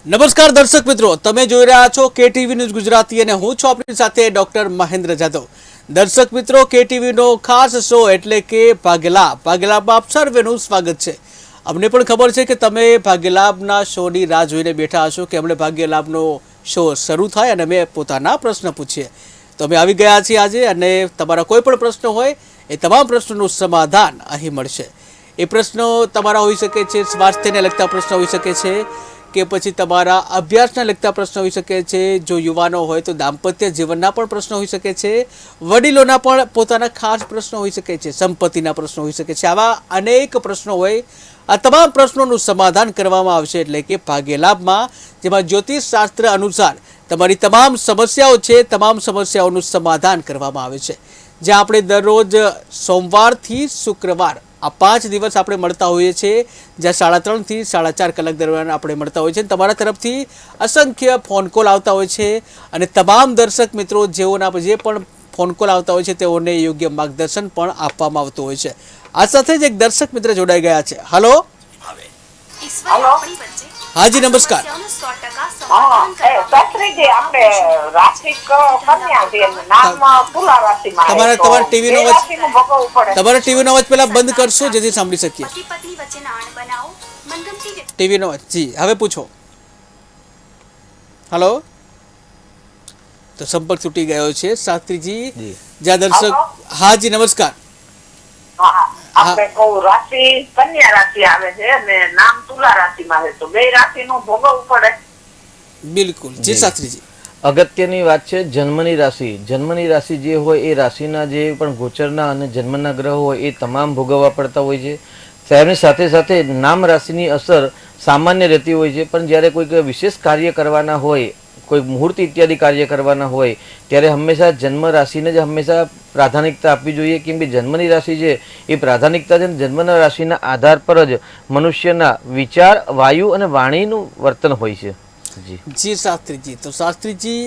નમસ્કાર દર્શક મિત્રો, તમે જોઈ રહ્યા છો કેટીવી ન્યૂઝ ગુજરાતી અને હું છું આપની સાથે ડોક્ટર મહેન્દ્ર જાદવ. દર્શક મિત્રો, કેટીવી નો ખાસ શો એટલે કે ભાગ્યલાભમાં આપ સર્વેનું સ્વાગત છે. અમને પણ ખબર છે કે તમે ભાગ્યલાભના શોની રાહ જોઈને બેઠા હશો કે અમને ભાગ્યલાભનો શો શરૂ થાય અને અમે પોતાના પ્રશ્ન પૂછીએ. તો અમે આવી ગયા છીએ આજે અને તમારા કોઈ પણ પ્રશ્ન હોય એ તમામ પ્રશ્નોનું સમાધાન અહીં મળશે. એ પ્રશ્નો તમારા હોઈ શકે છે, સ્વાસ્થ્યને લગતા પ્રશ્નો હોઈ શકે છે કે પછી તમારા અભ્યાસને લગતા પ્રશ્નો હોઈ શકે છે. જો યુવાનો હોય તો દાંપત્ય જીવનના પણ પ્રશ્નો હોઈ શકે છે, વડીલોના પણ પોતાના ખાસ પ્રશ્નો હોઈ શકે છે, સંપત્તિના પ્રશ્નો હોઈ શકે છે. આવા અનેક પ્રશ્નો હોય. આ તમામ પ્રશ્નોનું સમાધાન કરવામાં આવશે એટલે કે ભાગ્યલાભમાં, જેમાં જ્યોતિષ શાસ્ત્ર અનુસાર તમારી તમામ સમસ્યાઓ છે, તમામ સમસ્યાઓનું સમાધાન કરવામાં આવે છે. જ્યાં આપણે દરરોજ સોમવારથી શુક્રવાર આ 5 દિવસ આપણે મળતા હોઈએ છીએ, જ્યાં 3:30 થી 4:30 કલાક દરમિયાન આપણે મળતા હોઈએ છીએ. તમારા તરફથી અસંખ્ય ફોન કોલ આવતા હોય છે અને તમામ દર્શક મિત્રો જેઓના જે પણ ફોન કોલ આવતા હોય છે તેઓને યોગ્ય માર્ગદર્શન પણ આપવામાં આવતું હોય છે. આ સાથે જ એક દર્શક મિત્ર જોડાઈ ગયા છે. હલો, હાજી નમસ્કાર. તમારા ટીવીનો અવાજ પહેલા બંધ કરશો જેથી સાંભળી શકીએ. ટીવીનો અવાજ. જી, હવે પૂછો. હલો, તો સંપર્ક તૂટી ગયો છે શાસ્ત્રીજી. જ્યાં દર્શક. હાજી નમસ્કાર. આપણે કહું રાશિ કન્યા રાશિ આવે છે અને નામ તુલા રાશિમાં છે, તો બે રાશિનું ભોગવવું પડે. બિલકુલ જી શાસ્ત્રીજી. અગત્યની વાત છે જન્મની રાશિ. જન્મની રાશિ જે હોય એ રાશિના જે પણ ગોચરના અને જન્મના ગ્રહો હોય એ તમામ ભોગવવા પડતા હોય છે. તેની સાથે સાથે નામ રાશિની અસર સામાન્ય રહેતી હોય છે, પણ જ્યારે કોઈક વિશેષ કાર્ય કરવાના હોય, કોઈ મુહૂર્ત ઇત્યાદિ કાર્ય કરવાના હોય ત્યારે હંમેશા જન્મ રાશિને જ હંમેશા પ્રાધાનિકતા આપવી જોઈએ. કેમ કે જન્મની રાશિ છે એ પ્રાધાનિકતા છે. જન્મના રાશિના આધાર પર જ મનુષ્યના વિચાર, વાયુ અને વાણીનું વર્તન હોય છે. જી શાસ્ત્રીજી. તો શાસ્ત્રીજી,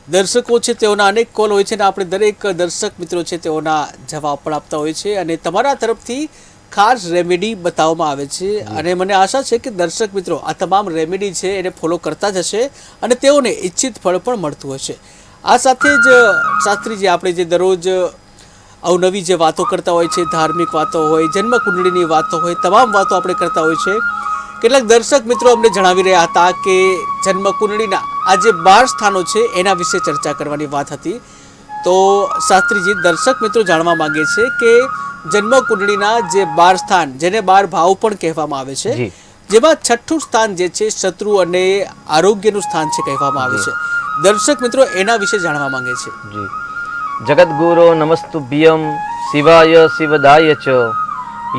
દર્શકો છે તેઓના અનેક કોલ હોય છે અને આપણે દરેક દર્શક મિત્રો છે તેઓના જવાબ પણ આપતા હોય છે અને તમારા તરફથી ખાસ રેમેડી બતાવવામાં આવે છે અને મને આશા છે કે દર્શક મિત્રો આ તમામ રેમેડી છે એને ફોલો કરતા જ હશે અને તેઓને ઈચ્છિત ફળ પણ મળતું હશે. આ સાથે જ શાસ્ત્રીજી, આપણે જે દરરોજ અવનવી જે વાતો કરતા હોય છે, ધાર્મિક વાતો હોય, જન્મકુંડળીની વાતો હોય, તમામ વાતો આપણે કરતા હોય છે. કેટલાક દર્શક મિત્રો અમને જણાવી રહ્યા હતા કે જન્મકુંડળીના આ જે 12 સ્થાનો છે એના વિશે ચર્ચા કરવાની વાત હતી. તો શાસ્ત્રીજી, દર્શક મિત્રો જાણવા માંગે છે કે જન્મકુંડળીના જે 12 સ્થાન, જેને 12 ભાવ પણ કહેવામાં આવે છે, જેમાં 6થું સ્થાન જે છે શત્રુ અને આરોગ્યનું સ્થાન છે કહેવામાં આવે છે. દર્શક મિત્રો એના વિશે જાણવા માંગે છે. જી. જગતગુરો નમસ્તુભ્યમ શિવાય શિવદાય ચ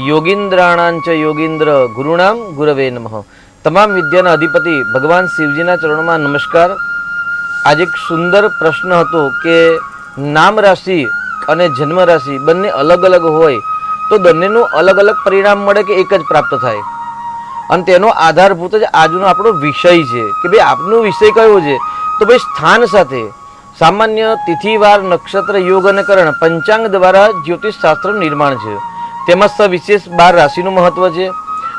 યોગીન્દ્રાણાંચ યોગીન્દ્ર ગુરુણામ ગુરવે નમઃ. તમામ વિદ્યાના અધિપતિ ભગવાન શિવજીના ચરણોમાં નમસ્કાર. આજે એક સુંદર પ્રશ્ન હતો કે નામ રાશિ અને જન્મ રાશિ બંને અલગ અલગ હોય તો બંનેનું અલગ અલગ પરિણામ મળે કે એક જ પ્રાપ્ત થાય? અને તેનો આધારભૂત જ આજનો આપણો વિષય છે કે ભાઈ આપનો વિષય કયો છે? તો ભાઈ સ્થાન સાથે સામાન્ય તિથિવાર, નક્ષત્ર, યોગ અને કરણ પંચાંગ દ્વારા જ્યોતિષ શાસ્ત્ર નિર્માણ છે. તેમાં સવિશેષ 12 રાશિનું મહત્વ છે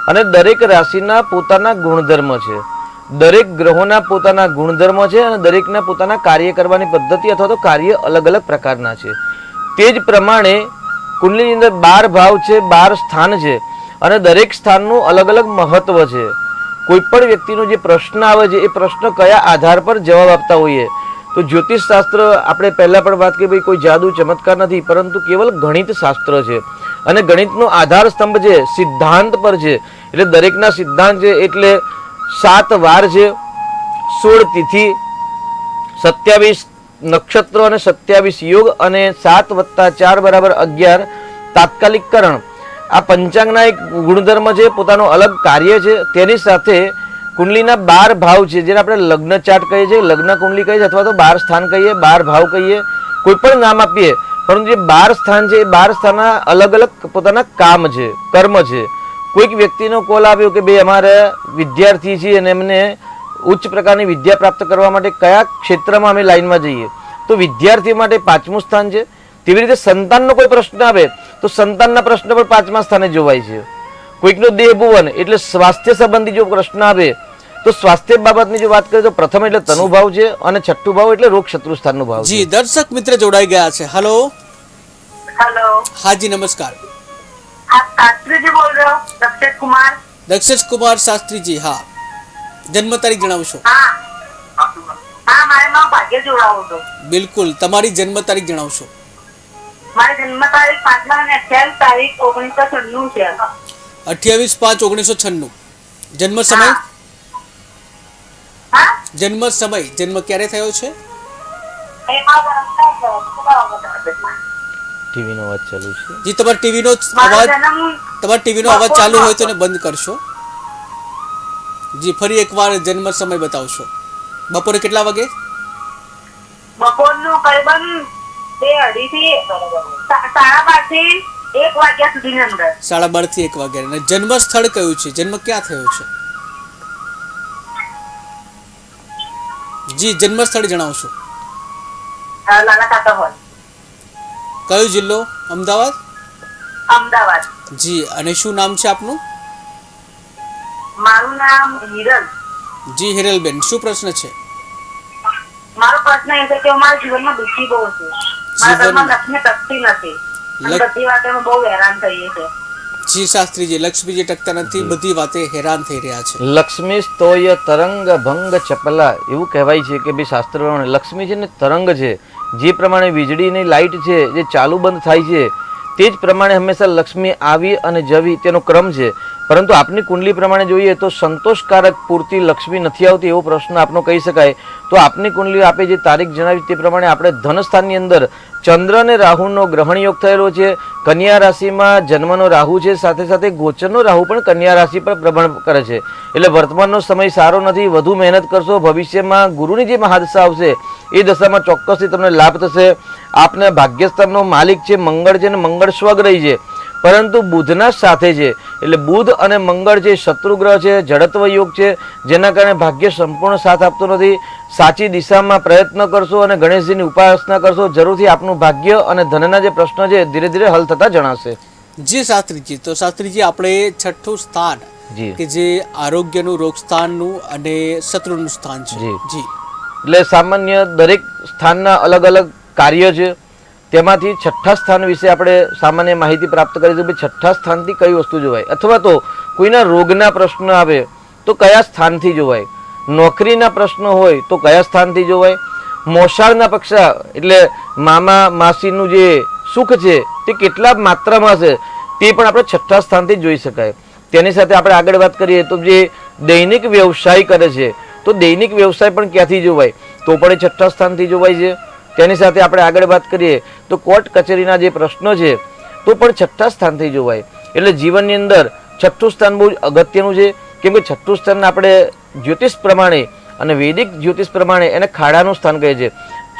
અને દરેક રાશિના પોતાના ગુણધર્મ છે. દરેક ગ્રહોના પોતાના ગુણધર્મ છે અને દરેકના પોતાના કાર્ય કરવાની પદ્ધતિ અથવા તો કાર્ય અલગ અલગ પ્રકારના છે. તે જ પ્રમાણે કુંડલીની અંદર 12 ભાવ છે, 12 સ્થાન છે અને દરેક સ્થાનનું અલગ અલગ મહત્વ છે. કોઈ પણ વ્યક્તિનો જે પ્રશ્ન આવે છે એ પ્રશ્ન કયા આધાર પર જવાબ આપતા હોઈએ તો જ્યોતિષ શાસ્ત્ર, આપણે પહેલા પણ વાત કરી ભાઈ કોઈ જાદુ ચમત્કાર નથી, પરંતુ કેવલ ગણિત શાસ્ત્ર છે અને ગણિતનો આધાર સ્તંભ છે સિદ્ધાંત પર છે. એટલે દરેકના સિદ્ધાંત છે એટલે 7 વાર છે, 16 તિથિ, 27 નક્ષત્રો અને 27 યોગ અને 7 + 4 = 11 તાત્કાલિક કરણ. આ પંચાંગના એક ગુણધર્મ છે, પોતાનો અલગ કાર્ય છે. તેની સાથે કુંડલીના 12 ભાવ છે, જેને આપણે લગ્ન ચાર્ટ કહીએ છીએ, લગ્ન કુંડલી કહીએ અથવા તો 12 સ્થાન કહીએ, 12 ભાવ કહીએ, કોઈ પણ નામ આપીએ, પરંતુ જે 12 સ્થાન છે એ 12 સ્થાનના અલગ અલગ પોતાના કામ છે, કર્મ છે. કોઈક વ્યક્તિનો કોલ આવ્યો કે ભાઈ અમારે વિદ્યાર્થી છીએ અને એમને ઉચ્ચ પ્રકારની વિદ્યા પ્રાપ્ત કરવા માટે કયા ક્ષેત્રમાં અમે લાઈનમાં જઈએ, તો વિદ્યાર્થી માટે 5મું સ્થાન છે. તેવી રીતે સંતાનનો કોઈ પ્રશ્ન આવે તો સંતાનના પ્રશ્ન પણ 5મા સ્થાને જોવાય છે. કોઈકનો દેહ ભુવન એટલે સ્વાસ્થ્ય સંબંધી જો પ્રશ્ન આવે તો સ્વાસ્થ્ય બાબતની જો વાત કરીએ તો પ્રથમ એટલે તનુભાવ છે અને છઠ્ઠું ભાવ એટલે રોગ શત્રુ સ્થાનનો ભાવ છે. જી દર્શક મિત્ર જોડાઈ ગયા છે. હેલો, हेलो, હાજી નમસ્કાર. आप शास्त्री जी बोल रहे हो? दक्षेश कुमार. દક્ષેશ કુમાર શાસ્ત્રીજી, હા, જન્મ તારીખ જણાવશો? हाँ हाँ, मारे नाम भाग्य जोड़ाओ तो. બિલકુલ, તમારી જન્મ તારીખ જણાવશો? મારી જન્મ તારીખ 5 અને 28 તારીખ 1996 છે. 28/5/1996. જન્મ સમય? હા, જન્મ સમય, જન્મ ક્યારે થયો છે? ટીવીનો અવાજ ચાલુ છે. જી તમારા ટીવીનો મારો અવાજ, જન્મ તમારા ટીવીનો અવાજ ચાલુ હોય તો એને બંધ કરશો. જી ફરી એકવાર જન્મ સમય બતાવશો. બપોરે કેટલા વાગે? બપોરનું કરીબન 2:30 થી 12:30 થી 1 વાગ્યા સુધીની અંદર. 12:30 થી 1 વાગ્યા. અને જન્મ સ્થળ કયું છે? જન્મ ક્યાં થયો છે? જી જન્મ સ્થળ જણાવશો? લાલા કાકા હોલ, કયો જિલ્લો? અમદાવાદ. અમદાવાદ. જી, અને શું નામ છે આપનું? મારું નામ હિરલ. જી હિરલબેન, શું પ્રશ્ન છે? મારો પ્રશ્ન એ છે કે મારા જીવનમાં દુઃખી બહુ છું. મારા ઘરમાં લક્ષ્મી ટકતી નથી. અને બધી વાતે હું બહુ હેરાન થઈએ છે. જી શાસ્ત્રીજી, લક્ષ્મીજી ટકતા નથી, બધી વાતે હેરાન થઈ રહ્યા છે. લક્ષ્મી સ્તોય તરંગ ભંગ ચપલા, એવું કહેવાય છે કે ભાઈ શાસ્ત્ર પ્રમાણે લક્ષ્મી છે ને તરંગ છે. જે પ્રમાણે વીજળીની લાઇટ છે જે ચાલુ બંધ થાય છે તે જ પ્રમાણે હંમેશા લક્ષ્મી આવી અને જવી તેનો ક્રમ છે. પરંતુ આપની કુંડલી પ્રમાણે જોઈએ તો સંતોષકારક પૂરતી લક્ષ્મી નથી આવતી એવો પ્રશ્ન આપનો કહી શકાય. તો આપની કુંડલી આપે જે તારીખ જણાવી તે પ્રમાણે આપણે ધનસ્થાનની અંદર ચંદ્ર અને રાહુનો ગ્રહણ યોગ થયેલો છે. કન્યા રાશિમાં જન્મનો રાહુ છે, સાથે સાથે ગોચરનો રાહુ પણ કન્યા રાશિ પર પ્રભાવ કરે છે. એટલે વર્તમાનનો સમય સારો નથી. વધુ મહેનત કરશો, ભવિષ્યમાં ગુરુની જે મહાદશા આવશે એ દશામાં ચોક્કસથી તમને લાભ થશે. આપને ભાગ્યસ્થાનનો માલિક છે મંગળ છે, અને મંગળ સ્વગ્રહી છે, પરંતુ બુધના સાથે છે. એટલે બુધ અને મંગળ જે શત્રુગ્રહ છે, જડત્વ યોગ છે, જેના કારણે ભાગ્ય સંપૂર્ણ સાથ આપતો નથી. સાચી દિશામાં પ્રયત્ન કરશો અને ગણેશજીની ઉપાસના કરશો, જરૂરથી આપનું ભાગ્ય અને ધનના જે પ્રશ્નો છે ધીરે ધીરે હલ થતા જણાશે. જી શાસ્ત્રીજી, તો શાસ્ત્રીજી આપણે છઠ્ઠું સ્થાન જી, કે જે આરોગ્યનું, રોગ સ્થાનનું અને શત્રુનું સ્થાન છે. જી. જી એટલે સામાન્ય દરેક સ્થાનના અલગ અલગ કાર્ય છે. તેમાંથી છઠ્ઠા સ્થાન વિશે આપણે સામાન્ય માહિતી પ્રાપ્ત કરીશું. ભાઈ છઠ્ઠા સ્થાનથી કઈ વસ્તુ જોવાય, અથવા તો કોઈના રોગના પ્રશ્ન આવે તો કયા સ્થાનથી જોવાય, નોકરીના પ્રશ્ન હોય તો કયા સ્થાનથી જોવાય, મોસાળના પક્ષા એટલે મામા માસીનું જે સુખ છે તે કેટલા માત્રામાં છે તે પણ આપણે છઠ્ઠા સ્થાનથી જોઈ શકાય. તેની સાથે આપણે આગળ વાત કરીએ તો જે દૈનિક વ્યવસાય કરે છે તો દૈનિક વ્યવસાય પણ ક્યાંથી જોવાય, તો પણ એ છઠ્ઠા સ્થાનથી જોવાય છે. તેની સાથે આપણે આગળ વાત કરીએ તો કોર્ટ કચેરીના જે પ્રશ્નો છે તો પણ છઠ્ઠા સ્થાનથી જોવાય. એટલે જીવનની અંદર છઠ્ઠું સ્થાન બહુ અગત્યનું છે, કેમ કે છઠ્ઠું સ્થાન આપણે જ્યોતિષ પ્રમાણે અને વૈદિક જ્યોતિષ પ્રમાણે એને ખાડાનું સ્થાન કહે છે.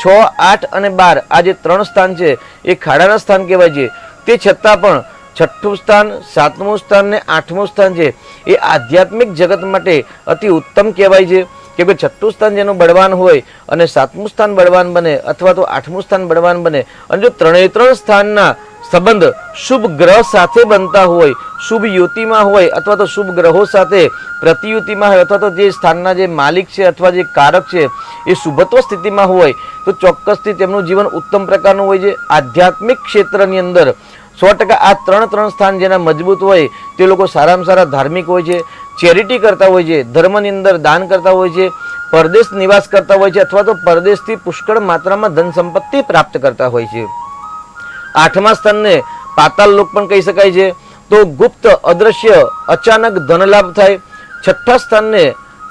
6, 8 અને 12 આ જે 3 સ્થાન છે એ ખાડાના સ્થાન કહેવાય છે. તે છતાં પણ છઠ્ઠું સ્થાન, 7મું સ્થાન ને 8મું સ્થાન છે એ આધ્યાત્મિક જગત માટે અતિ ઉત્તમ કહેવાય છે. કે ભાઈ છઠ્ઠું સ્થાન જેનું બળવાન હોય અને 7મું સ્થાન બળવાન બને, અથવા તો 8મું સ્થાન બળવાન બને, અને જો 3 સ્થાનના સંબંધ શુભ ગ્રહ સાથે બનતા હોય, શુભ યુતિમાં હોય, અથવા તો શુભ ગ્રહો સાથે પ્રતિયુતિમાં હોય, અથવા તો જે સ્થાનના જે માલિક છે અથવા જે કારક છે એ શુભત્વ સ્થિતિમાં હોય તો ચોક્કસથી તેમનું જીવન ઉત્તમ પ્રકારનું હોય છે. આધ્યાત્મિક ક્ષેત્રની અંદર 100% આ 3 સ્થાન જેના મજબૂત હોય તે લોકો સારામાં સારા ધાર્મિક હોય છે, ચેરિટી કરતા હોય છે, ધર્મની અંદર દાન કરતા હોય છે, પરદેશ નિવાસ કરતા હોય છે, અથવા તો પરદેશથી પુષ્કળ માત્રામાં ધન સંપત્તિ પ્રાપ્ત કરતા હોય છે. 8મા સ્થાનને પાતાળ લોક પણ કહી શકાય છે. તો ગુપ્ત, અદ્રશ્ય, અચાનક ધન લાભ થાય. 6ઠ્ઠા સ્થાનને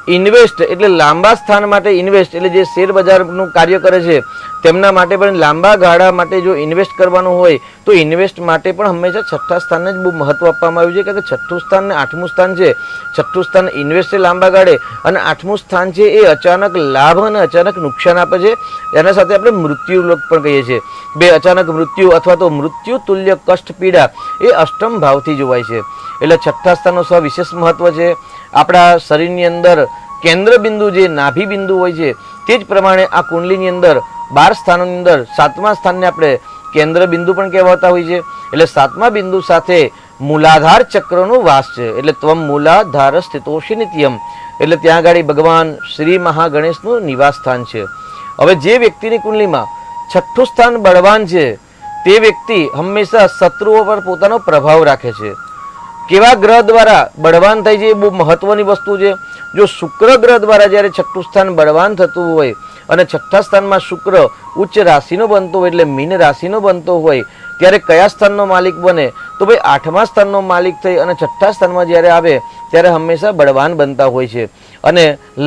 ઇન્વેસ્ટ એટલે લાંબા સ્થાન માટે ઇન્વેસ્ટ એટલે જે શેર બજારનું કાર્ય કરે છે તેમના માટે પણ લાંબા ગાળા માટે જો ઇન્વેસ્ટ કરવાનું હોય તો ઇન્વેસ્ટ માટે પણ હંમેશા છઠ્ઠા સ્થાનને જ બહુ મહત્વ આપવામાં આવ્યું છે. કારણ કે છઠ્ઠું સ્થાન ને 8મું સ્થાન છે. છઠ્ઠું સ્થાન ઇન્વેસ્ટ છે લાંબા ગાળે, અને 8મું સ્થાન છે એ અચાનક લાભ અને અચાનક નુકસાન આપે છે. એના સાથે આપણે મૃત્યુ લોક પણ કહીએ છીએ. બે અચાનક મૃત્યુ અથવા તો મૃત્યુ તુલ્ય કષ્ટ પીડા એ અષ્ટમ ભાવથી જોવાય છે. એટલે છઠ્ઠા સ્થાનનું સવિશેષ મહત્વ છે. આપણા શરીરની અંદર કેન્દ્ર બિંદુ જે નાભી બિંદુ હોય છે તે જ પ્રમાણે આ કુંડલીની અંદર 12 સ્થાનોની અંદર 7મા સ્થાનને આપણે કેન્દ્ર બિંદુ પણ કહેવાતા હોય છે. એટલે 7મા બિંદુ સાથે મૂલાધાર ચક્રનો વાસ છે. એટલે ત્વમ મૂલાધાર સ્થિતોષિ નિત્યમ, એટલે ત્યાં આગળ ભગવાન શ્રી મહાગણેશનું નિવાસ સ્થાન છે. હવે જે વ્યક્તિની કુંડલીમાં છઠ્ઠું સ્થાન બળવાન છે તે વ્યક્તિ હંમેશા શત્રુઓ પર પોતાનો પ્રભાવ રાખે છે. કેવા ગ્રહ દ્વારા બળવાન થાય છે એ બહુ મહત્વની વસ્તુ છે. જો શુક્ર ગ્રહ દ્વારા જ્યારે છઠ્ઠું સ્થાન બળવાન થતું હોય અને છઠ્ઠા સ્થાનમાં શુક્ર ઉચ્ચ રાશિનો બનતો હોય એટલે મીન રાશિનો બનતો હોય ત્યારે કયા સ્થાનનો માલિક બને? તો ભાઈ 8મા સ્થાનનો માલિક થઈ અને છઠ્ઠા સ્થાનમાં જ્યારે આવે ત્યારે હંમેશા બળવાન બનતા હોય છે. અને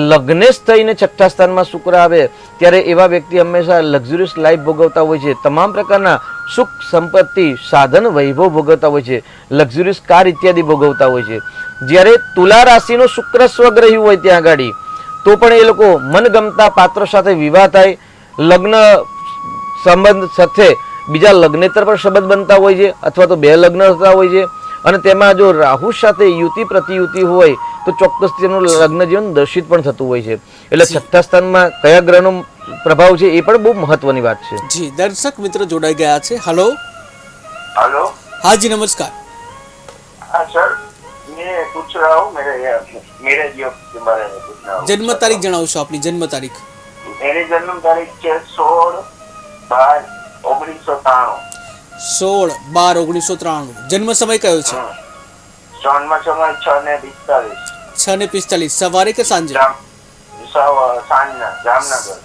લગ્નેશ થઈને છઠ્ઠા સ્થાનમાં શુક્ર આવે ત્યારે એવા વ્યક્તિ હંમેશા લક્ઝુરિયસ લાઈફ ભોગવતા હોય છે. તમામ પ્રકારના સુખ સંપત્તિ સાધન વૈભવ ભોગવતા હોય છે. લક્ઝુરિયસ કાર ઇત્યાદિ ભોગવતા હોય છે. જ્યારે તુલા રાશિનો શુક્ર સ્વગ્રહી હોય ત્યાં આગળ તો પણ એ લોકો મનગમતા પાત્ર સાથે વિવાહ થાય, લગ્ન સંબંધ સાથે બીજા લગ્નેતર પર સંબંધ બનતા હોય છે અથવા તો 2 લગ્ન થતા હોય છે. અને તેમાં જો રાહુ સાથે યુતિ પ્રતિયુતિ હોય તો ચોક્કસ તેમનું લગ્ન જીવન દર્શિત પણ થતું હોય છે. એટલે છઠ્ઠા સ્થાનમાં કયા ગ્રહનો પ્રભાવ છે એ પણ બહુ મહત્વની વાત છે. જી દર્શક મિત્રો જોડાઈ ગયા છે. હલો हेलो हाँ जी नमस्कार. हाँ सर, मैं पूछ रहा हूँ मेरे योग के बारे में पूछना हूँ. जन्म तारीख जણાવશો આપની જન્મ તારીખ? मेरी जन्म तारीख है 16/12/1993. 16/12/1993. જન્મ સમય કયો છે? जन्म समय 6:45 6:45 સવારે કે સાંજે? સાંજના જામનગર.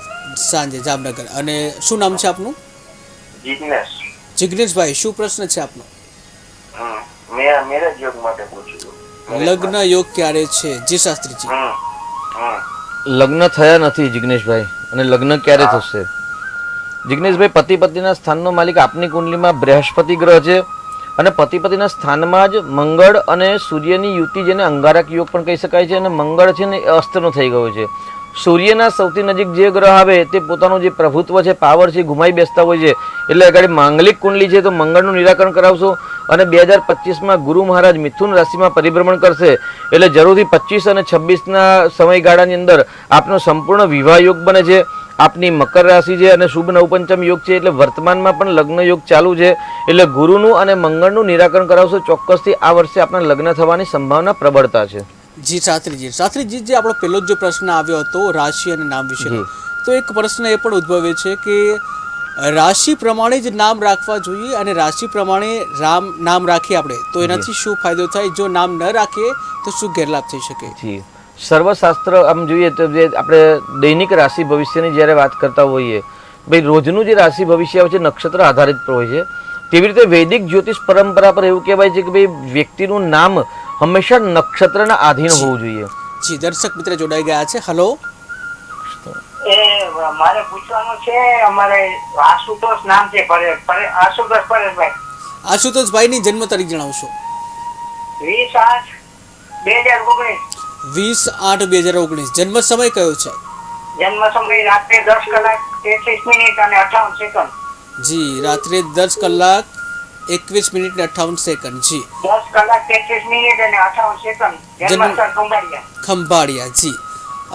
સાંજે જામનગર. અને શું નામ છે આપનું? जिग्नेश. જિગ્નેશભાઈ શું પ્રશ્ન છે આપનો? मैं मेरे योग માટે પૂછું છું. લગ્ન યોગ ક્યારે છે જી શાસ્ત્રીજી? લગ્ન થયા નથી જિગ્નેશભાઈ, અને લગ્ન ક્યારે થશે? જિગ્નેશભાઈ, પતિ પત્નીના સ્થાનનો માલિક આપની કુંડલીમાં બૃહસ્પતિ ગ્રહ છે અને પતિ પત્નીના સ્થાનમાં જ મંગળ અને સૂર્યની યુતિ, જેને અંગારક યોગ પણ કહી શકાય છે. અને મંગળ છે ને એ અસ્તનો થઈ ગયો છે. સૂર્યના સૌથી નજીક જે ગ્રહ આવે તે પોતાનું જે પ્રભુત્વ છે, પાવર છે, ગુમાઈ બેસતા હોય છે. એટલે આગળ માંગલિક કુંડલી છે તો મંગળનું નિરાકરણ કરાવશો. અને 2025માં ગુરુ મહારાજ મિથુન રાશિમાં પરિભ્રમણ કરશે એટલે જરૂરથી 25 અને 26ના સમયગાળાની અંદર આપનો સંપૂર્ણ વિવાહ યોગ બને છે. આપની મકર રાશિ છે અને શુભ નવપંચમ યોગ છે, એટલે વર્તમાનમાં પણ લગ્ન યોગ ચાલુ છે. એટલે ગુરુનું અને મંગળનું નિરાકરણ કરાવશો ચોક્કસથી આ વર્ષે આપણા લગ્ન થવાની સંભાવના પ્રબળતા છે. જી શાસ્ત્રીજી. શાસ્ત્રીજી, જે આપણો પહેલો જ પ્રશ્ન આવ્યો હતો રાશિ અને નામ વિશે, તો એક પ્રશ્ન એ પણ ઉદ્ભવે છે કે રાશિ પ્રમાણે જ નામ રાખવા જોઈએ અને રાશિ પ્રમાણે નામ રાખીએ આપણે તો એનાથી શું ફાયદો થાય? જો નામ ન રાખીએ તો શું ગેરલાભ થઈ શકે? જી, સર્વશાસ્ત્ર આમ જોઈએ તો જે આપણે દૈનિક રાશિ ભવિષ્યની જ્યારે વાત કરતા હોઈએ, ભાઈ રોજનું જે રાશિ ભવિષ્ય આવે છે નક્ષત્ર આધારિત પર હોય છે. તેવી રીતે વૈદિક જ્યોતિષ પરંપરા પર એવું કહેવાય છે કે ભાઈ વ્યક્તિનું નામ હંમેશા નક્ષત્રના આધીન હોવું જોઈએ. જી દર્શક મિત્ર જોડાઈ ગયા છે. હલો મારે પૂછવાનું છે, અમારે આશુતોષ નામ છે, આશુતોષ પરેશભાઈ. આશુતોષભાઈ ની જન્મ તારીખ જણાવશો? 20/8/2019. 20/8/2019. જન્મ સમય કયો છે? જન્મ સમય રાત્રે 10:33 અને 58 સેકન્ડ. જી રાત્રે 10:21 જી 10:33 અને 58 સેકન્ડ. જન્મસ્થળ ખંભાળિયા. જી.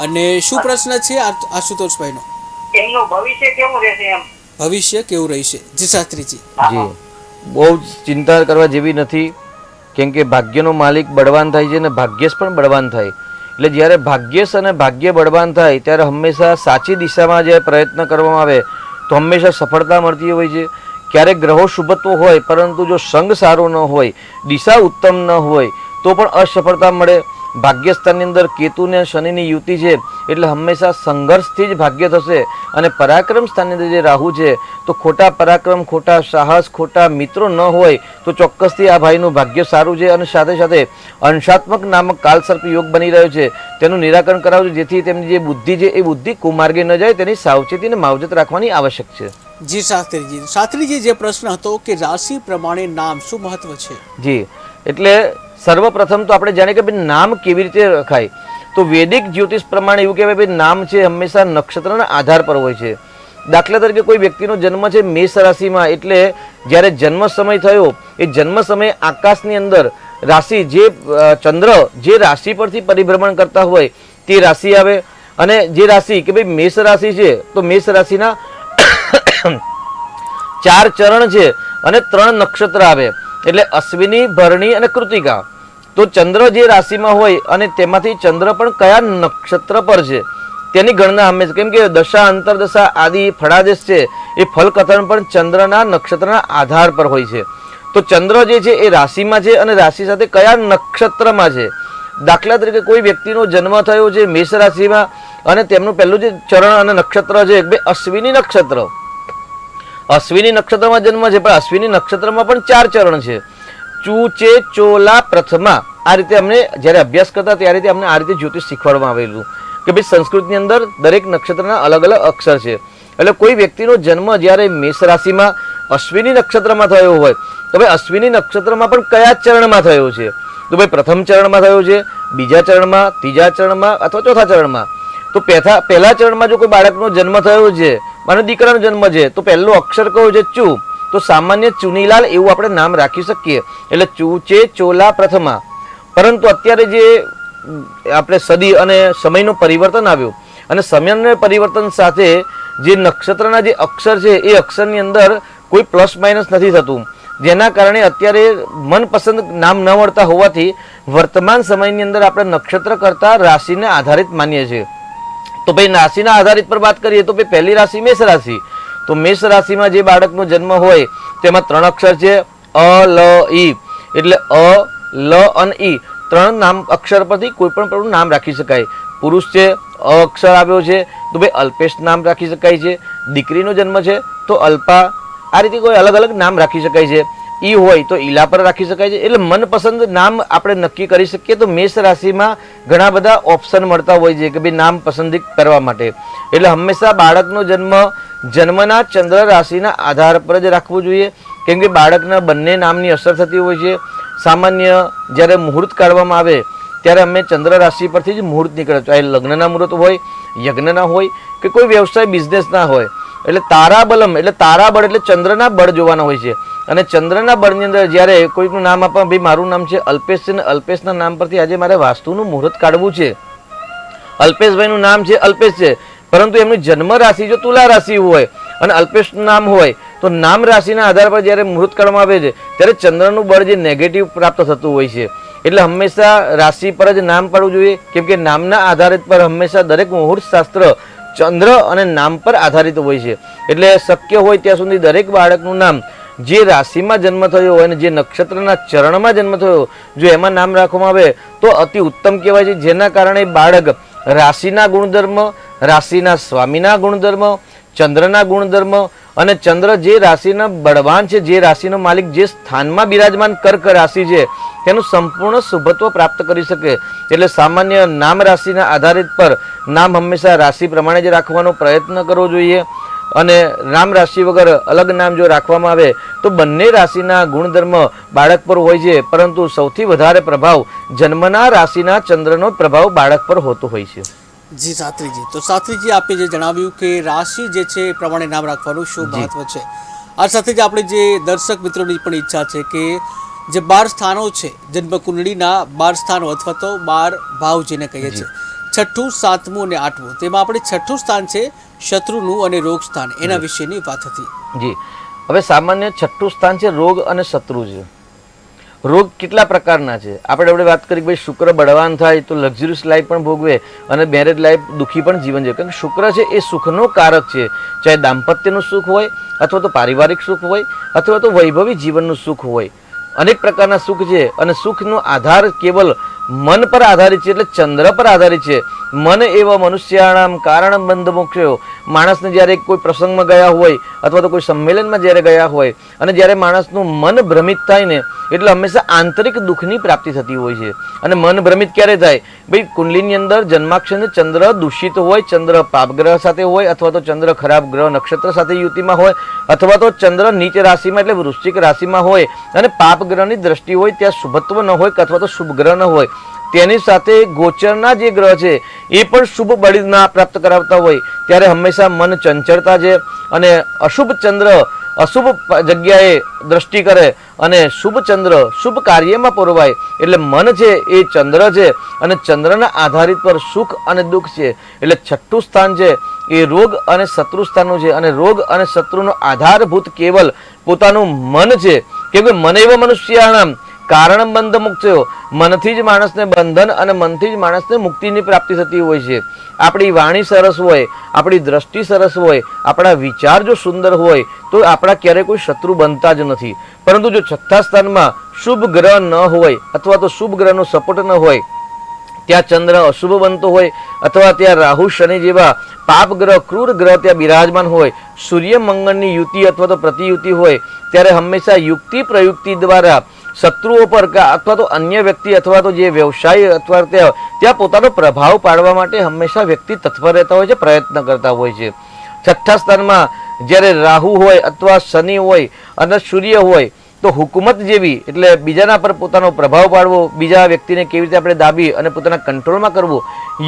અને શું પ્રશ્ન છે આશુતોષભાઈ નો? એમનું ભવિષ્ય કેવું રહેશે? એમ ભવિષ્ય કેવું રહેશે જી શાસ્ત્રીજી? જી, બહુ જ ચિંતા કરવા જેવી નથી, કેમ કે ભાગ્યનો માલિક બળવાન થાય છે અને ભાગ્યેશ પણ બળવાન થાય. એટલે જ્યારે ભાગ્યેશ અને ભાગ્ય બળવાન થાય ત્યારે હંમેશા સાચી દિશામાં જે પ્રયત્ન કરવામાં આવે તો હંમેશા સફળતા મળતી હોય છે. ક્યારેક ગ્રહો શુભત્વ હોય પરંતુ જો સંગ સારો ન હોય, દિશા ઉત્તમ ન હોય તો પણ અસફળતા મળે. ભાગ્યસ્થાનની અંદર કેતુ ને શનિની યુતિ છે એટલે હંમેશા સંઘર્ષથી જ ભાગ્ય થશે. અને પરાક્રમ સ્થાનની અંદર જે રાહુ છે તો ખોટા પરાક્રમ, ખોટા સાહસ, ખોટા મિત્રો ન હોય તો ચોક્કસથી આ ભાઈનું ભાગ્ય સારું છે. અને સાથે સાથે અંશાત્મક નામક કાલસર્પ યોગ બની રહ્યો છે, તેનું નિરાકરણ કરાવજો જેથી તેમની જે બુદ્ધિ છે એ બુદ્ધિ કુમાર્ગે ન જાય, તેની સાવચેતી અને માવજત રાખવાની આવશ્યક છે. જી શાસ્ત્રીજી. શાસ્ત્રીજી, જે પ્રશ્ન હતો કે રાશિ પ્રમાણે નામ શું મહત્વ છે? જી, એટલે સર્વપ્રથમ તો આપણે જાણીએ કે ભાઈ નામ કેવી રીતે રખાય. તો વૈદિક જ્યોતિષ પ્રમાણે એવું કહેવાય ભાઈ નામ છે હંમેશા નક્ષત્રના આધાર પર હોય છે. દાખલા તરીકે કોઈ વ્યક્તિનો જન્મ છે મેષ રાશિમાં, એટલે જ્યારે જન્મ સમય થયો એ જન્મ સમયે આકાશની અંદર રાશિ જે ચંદ્ર જે રાશિ પરથી પરિભ્રમણ કરતા હોય તે રાશિ આવે. અને જે રાશિ કે ભાઈ મેષ રાશિ છે તો મેષ રાશિના 4 ચરણ છે અને 3 નક્ષત્ર આવે. એટલે અશ્વિની, ભરણી અને કૃતિકા. તો ચંદ્ર જે રાશિમાં હોય અને તેમાંથી ચંદ્ર પણ કયા નક્ષત્ર પર છે તેની ગણના હંમેશા, કેમ કે દશા, અંતરદશા આદિ ફળાદેશ છે એ ફલકથન પણ ચંદ્રના નક્ષત્રના આધાર પર હોય છે. તો ચંદ્ર જે છે એ રાશિમાં છે અને રાશિ સાથે કયા નક્ષત્રમાં છે. દાખલા તરીકે કોઈ વ્યક્તિનો જન્મ થયો છે મેષ રાશિમાં અને તેમનું પહેલું જે ચરણ અને નક્ષત્ર છે બે અશ્વિની નક્ષત્ર, અશ્વિની નક્ષત્રમાં જન્મ છે, પણ અશ્વિની નક્ષત્રમાં પણ 4 ચરણ છે. ચૂચે ચોલા પ્રથમા. આ રીતે અમને જ્યારે અભ્યાસ કરતા ત્યારે અમને આ રીતે જ્યોતિષ શીખવાડવામાં આવેલું કે ભાઈ સંસ્કૃતની અંદર દરેક નક્ષત્રના અલગ અલગ અક્ષર છે. એટલે કોઈ વ્યક્તિનો જન્મ જ્યારે મેષ રાશિમાં અશ્વિની નક્ષત્રમાં થયો હોય તો ભાઈ અશ્વિની નક્ષત્રમાં પણ કયા ચરણમાં થયો છે. તો ભાઈ પ્રથમ ચરણમાં થયો છે, બીજા ચરણમાં, ત્રીજા ચરણમાં અથવા ચોથા ચરણમાં. તો પહેલા ચરણમાં જો કોઈ બાળકનો જન્મ થયો છે, માનો દીકરાનો જન્મ છે, તો પહેલું અક્ષર કયો છે? ચુ. તો સામાન્ય ચુનીલાલ એવું આપણે નામ રાખી શકીએ. એટલે ચૂચે ચોલા પ્રથમા. પરંતુ અત્યારે જે આપણે સદી અને સમયનું પરિવર્તન આવ્યું અને સમયના પરિવર્તન સાથે જે નક્ષત્રના જે અક્ષર છે એ અક્ષરની અંદર કોઈ પ્લસ માઇનસ નથી થતું, જેના કારણે અત્યારે મનપસંદ નામ ન મળતા હોવાથી વર્તમાન સમયની અંદર આપણે નક્ષત્ર કરતાં રાશિને આધારિત માનીએ છીએ. તો ભાઈ રાશિના આધારિત પર વાત કરીએ તો ભાઈ પહેલી રાશિ મેષ રાશિ. તો મેષ રાશિમાં જે બાળકનો જન્મ હોય તેમાં 3 અક્ષર છે અ, લ, ઈ. એટલે અ, લ અને ઈ 3 નામ અક્ષર પરથી કોઈ પણ નામ રાખી શકાય. પુરુષ છે અ અક્ષર આવ્યો છે તો ભાઈ અલ્પેશ નામ રાખી શકાય છે. દીકરીનો જન્મ છે તો અલ્પા. આ રીતે કોઈ અલગ અલગ નામ રાખી શકાય છે. ઈ હોય તો ઈલા પર રાખી શકાય છે. એટલે મનપસંદ નામ આપણે નક્કી કરી શકીએ. તો મેષ રાશિમાં ઘણા બધા ઓપ્શન મળતા હોય છે કે ભાઈ નામ પસંદ કરવા માટે. એટલે હંમેશા બાળકનો જન્મના ચંદ્ર રાશિના આધાર પર જ રાખવું જોઈએ, કેમ કે બાળકના બંને નામની અસર થતી હોય છે. સામાન્ય જ્યારે મુહૂર્ત કાઢવામાં આવે ત્યારે અમે ચંદ્ર રાશિ પરથી જ મુહૂર્ત નીકળે, ચાહે લગ્નના મુહૂર્ત હોય, યજ્ઞના હોય કે કોઈ વ્યવસાય બિઝનેસના હોય. એટલે તારાબલમ એટલે તારાબળ એટલે ચંદ્રના બળ જોવાના હોય છે. અને ચંદ્રના બળની અંદર જ્યારે કોઈનું નામ આપવા, ભાઈ મારું નામ છે અલ્પેશ છે ને અલ્પેશના નામ પરથી આજે મારે વાસ્તુનું મુહૂર્ત કાઢવું છે, અલ્પેશભાઈનું નામ છે અલ્પેશ છે, પરંતુ એમની જન્મ રાશિ જો તુલા રાશિ હોય અને અલ્પેશનું નામ હોય તો નામ રાશિના આધાર પર જ્યારે મુહૂર્ત કાઢવામાં આવે છે ત્યારે ચંદ્રનું બળ જે નેગેટિવ પ્રાપ્ત થતું હોય છે. એટલે હંમેશા રાશિ પર જ નામ પાડવું જોઈએ, કેમ કે નામના આધારિત પર હંમેશા દરેક મુહૂર્ત શાસ્ત્ર ચંદ્ર અને નામ પર આધારિત હોય છે. એટલે શક્ય હોય ત્યાં સુધી દરેક બાળકનું નામ જે રાશિમાં જન્મ થયો હોય અને જે નક્ષત્રના ચરણમાં જન્મ થયો જો એમાં નામ રાખવામાં આવે તો અતિ ઉત્તમ કહેવાય છે. જેના કારણે બાળક રાશિના ગુણધર્મ, રાશિના સ્વામીના ગુણધર્મ, ચંદ્રના ગુણધર્મ અને ચંદ્ર જે રાશિના બળવાન છે, જે રાશિનો માલિક જે સ્થાનમાં બિરાજમાન કર્ક રાશિ છે તેનું સંપૂર્ણ શુભત્વ પ્રાપ્ત કરી શકે. એટલે સામાન્ય નામ રાશિના આધારિત પર નામ હંમેશા રાશિ પ્રમાણે જ રાખવાનો પ્રયત્ન કરવો જોઈએ. અને નામ રાશિ વગર અલગ નામ જો રાખવામાં આવે તો બંને રાશિના ગુણધર્મ બાળક પર હોય છે, પરંતુ સૌથી વધારે પ્રભાવ જન્મના રાશિના ચંદ્રનો પ્રભાવ બાળક પર હોતો હોય છે. જી શાસ્ત્રીજી, તો શાસ્ત્રીજી આપે જે જણાવ્યું કે રાશિ જે છે એ પ્રમાણે નામ રાખવાનું શું મહત્વ છે. આ સાથે જ આપણે જે દર્શક મિત્રોની પણ ઈચ્છા છે કે જે 12 સ્થાનો છે જન્મ કુંડળીના 12 સ્થાનો અથવા તો 12 ભાવ જેને કહીએ છીએ, 6ઠું, 7મું અને 8મું, તેમાં આપણે 6ઠું સ્થાન છે શત્રુનું અને રોગ સ્થાન, એના વિશેની વાત હતી. જી, હવે સામાન્ય 6ઠું સ્થાન છે રોગ અને શત્રુ છે. રોગ કેટલા પ્રકારના છે આપણે વાત કરી, ભાઈ શુક્ર બળવાન થાય તો લક્ઝરિયસ લાઈફ પણ ભોગવે અને મેરેજ લાઈફ દુઃખી પણ જીવન જીવે. કારણ કે શુક્ર છે એ સુખનો કારક છે, ચાહે દાંપત્યનું સુખ હોય અથવા તો પારિવારિક સુખ હોય અથવા તો વૈભવી જીવનનું સુખ હોય. અનેક પ્રકારના સુખ છે અને સુખનો આધાર કેવલ મન પર આધારિત છે, એટલે ચંદ્ર પર આધારિત છે. મન એવા મનુષ્યાણામ કારણ બંધ મોક્ષો. માણસને જ્યારે કોઈ પ્રસંગમાં ગયા હોય અથવા તો કોઈ સંમેલનમાં જ્યારે ગયા હોય અને જ્યારે માણસનું મન ભ્રમિત થાય ને એટલે હંમેશા આંતરિક દુઃખની પ્રાપ્તિ થતી હોય છે. અને મન ભ્રમિત ક્યારે થાય? ભાઈ કુંડલીની અંદર જન્માક્ષર ચંદ્ર દૂષિત હોય, ચંદ્ર પાપગ્રહ સાથે હોય અથવા તો ચંદ્ર ખરાબ ગ્રહ નક્ષત્ર સાથે યુતિમાં હોય અથવા તો ચંદ્ર નીચ રાશિમાં એટલે વૃશ્ચિક રાશિમાં હોય અને પાપ ગ્રહની દ્રષ્ટિ હોય, ત્યાં શુભત્વ ન હોય અથવા તો શુભ ગ્રહ ન હોય, તેની સાથે ગોચરના જે ગ્રહ છે એ પણ શુભ બળી ના પ્રાપ્ત કરાવતા હોય ત્યારે હંમેશા મન ચંચળતા છે. અને અશુભ ચંદ્ર અશુભ જગ્યાએ દ્રષ્ટિ કરે અને શુભ ચંદ્ર શુભ કાર્યમાં પુરવાય એટલે મન છે એ ચંદ્ર છે અને ચંદ્રના આધારિત પર સુખ અને દુઃખ છે. એટલે 6ઠું સ્થાન છે એ રોગ અને શત્રુ સ્થાનનું છે અને રોગ અને શત્રુનો આધારભૂત કેવલ પોતાનું મન છે. કેમ કે મનૈવ મનુષ્યાણામ કારણ બંધ મુક્ત્યો, મનથી જ માણસને બંધન અને મનથી જ માણસને મુક્તિની પ્રાપ્તિ થતી હોય છે. આપણી વાણી સરસ હોય, આપણી દ્રષ્ટિ સરસ હોય, આપણા વિચાર જો સુંદર હોય તો આપણા ક્યારેય કોઈ શત્રુ બનતા જ નથી. પરંતુ જો છઠ્ઠા સ્થાનમાં શુભ ગ્રહ ન હોય અથવા તો શુભ ગ્રહનો સપોર્ટ ન હોય, ત્યાં ચંદ્ર અશુભ બનતો હોય અથવા ત્યાં રાહુ શનિ જેવા પાપ ગ્રહ ક્રૂર ગ્રહ ત્યાં બિરાજમાન હોય, સૂર્ય મંગળની યુતિ અથવા તો પ્રતિયુતિ હોય, ત્યારે હંમેશા યુક્તિ પ્રયુક્તિ દ્વારા શત્રુઓ પર અથવા તો અન્ય વ્યક્તિ અથવા તો જે વ્યવસાય અથવા ત્યાં પોતાનો પ્રભાવ પાડવા માટે હંમેશા વ્યક્તિ તત્પર રહેતા હોય છે, પ્રયત્ન કરતા હોય છે. છઠ્ઠા સ્થાનમાં જ્યારે રાહુ હોય અથવા શનિ હોય અને સૂર્ય હોય તો હુકુમત જેવી, એટલે બીજાના પર પોતાનો પ્રભાવ પાડવો, બીજા વ્યક્તિને કેવી રીતે આપણે દાબી અને પોતાના કંટ્રોલમાં કરવું,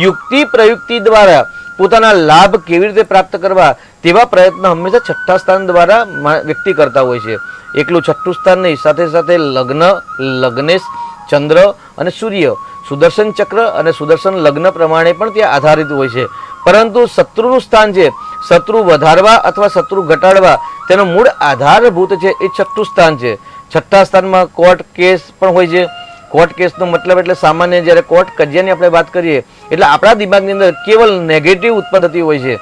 યુક્તિ પ્રયુક્તિ દ્વારા પોતાના લાભ કેવી રીતે પ્રાપ્ત કરવા, તેવા પ્રયત્ન હંમેશા છઠ્ઠા સ્થાન દ્વારા વ્યક્તિ કરતા હોય છે. એકલું છઠ્ઠું સ્થાન નહીં, સાથે સાથે લગ્ન, લગ્નેશ, ચંદ્ર અને સૂર્ય, સુદર્શન ચક્ર અને સુદર્શન લગ્ન પ્રમાણે પણ ત્યાં આધારિત હોય છે. પરંતુ શત્રુનું સ્થાન છે, શત્રુ વધારવા અથવા શત્રુ ઘટાડવા તેનો મૂળ આધારભૂત છે એ છઠ્ઠું સ્થાન છે. છઠ્ઠા સ્થાનમાં કોર્ટ કેસ પણ હોય છે. કોર્ટ કેસનો મતલબ એટલે સામાન્ય જ્યારે કોર્ટ કજિયાની આપણે વાત કરીએ એટલે આપણા દિમાગની અંદર કેવલ નેગેટિવ ઉત્પન્ન થતી હોય છે.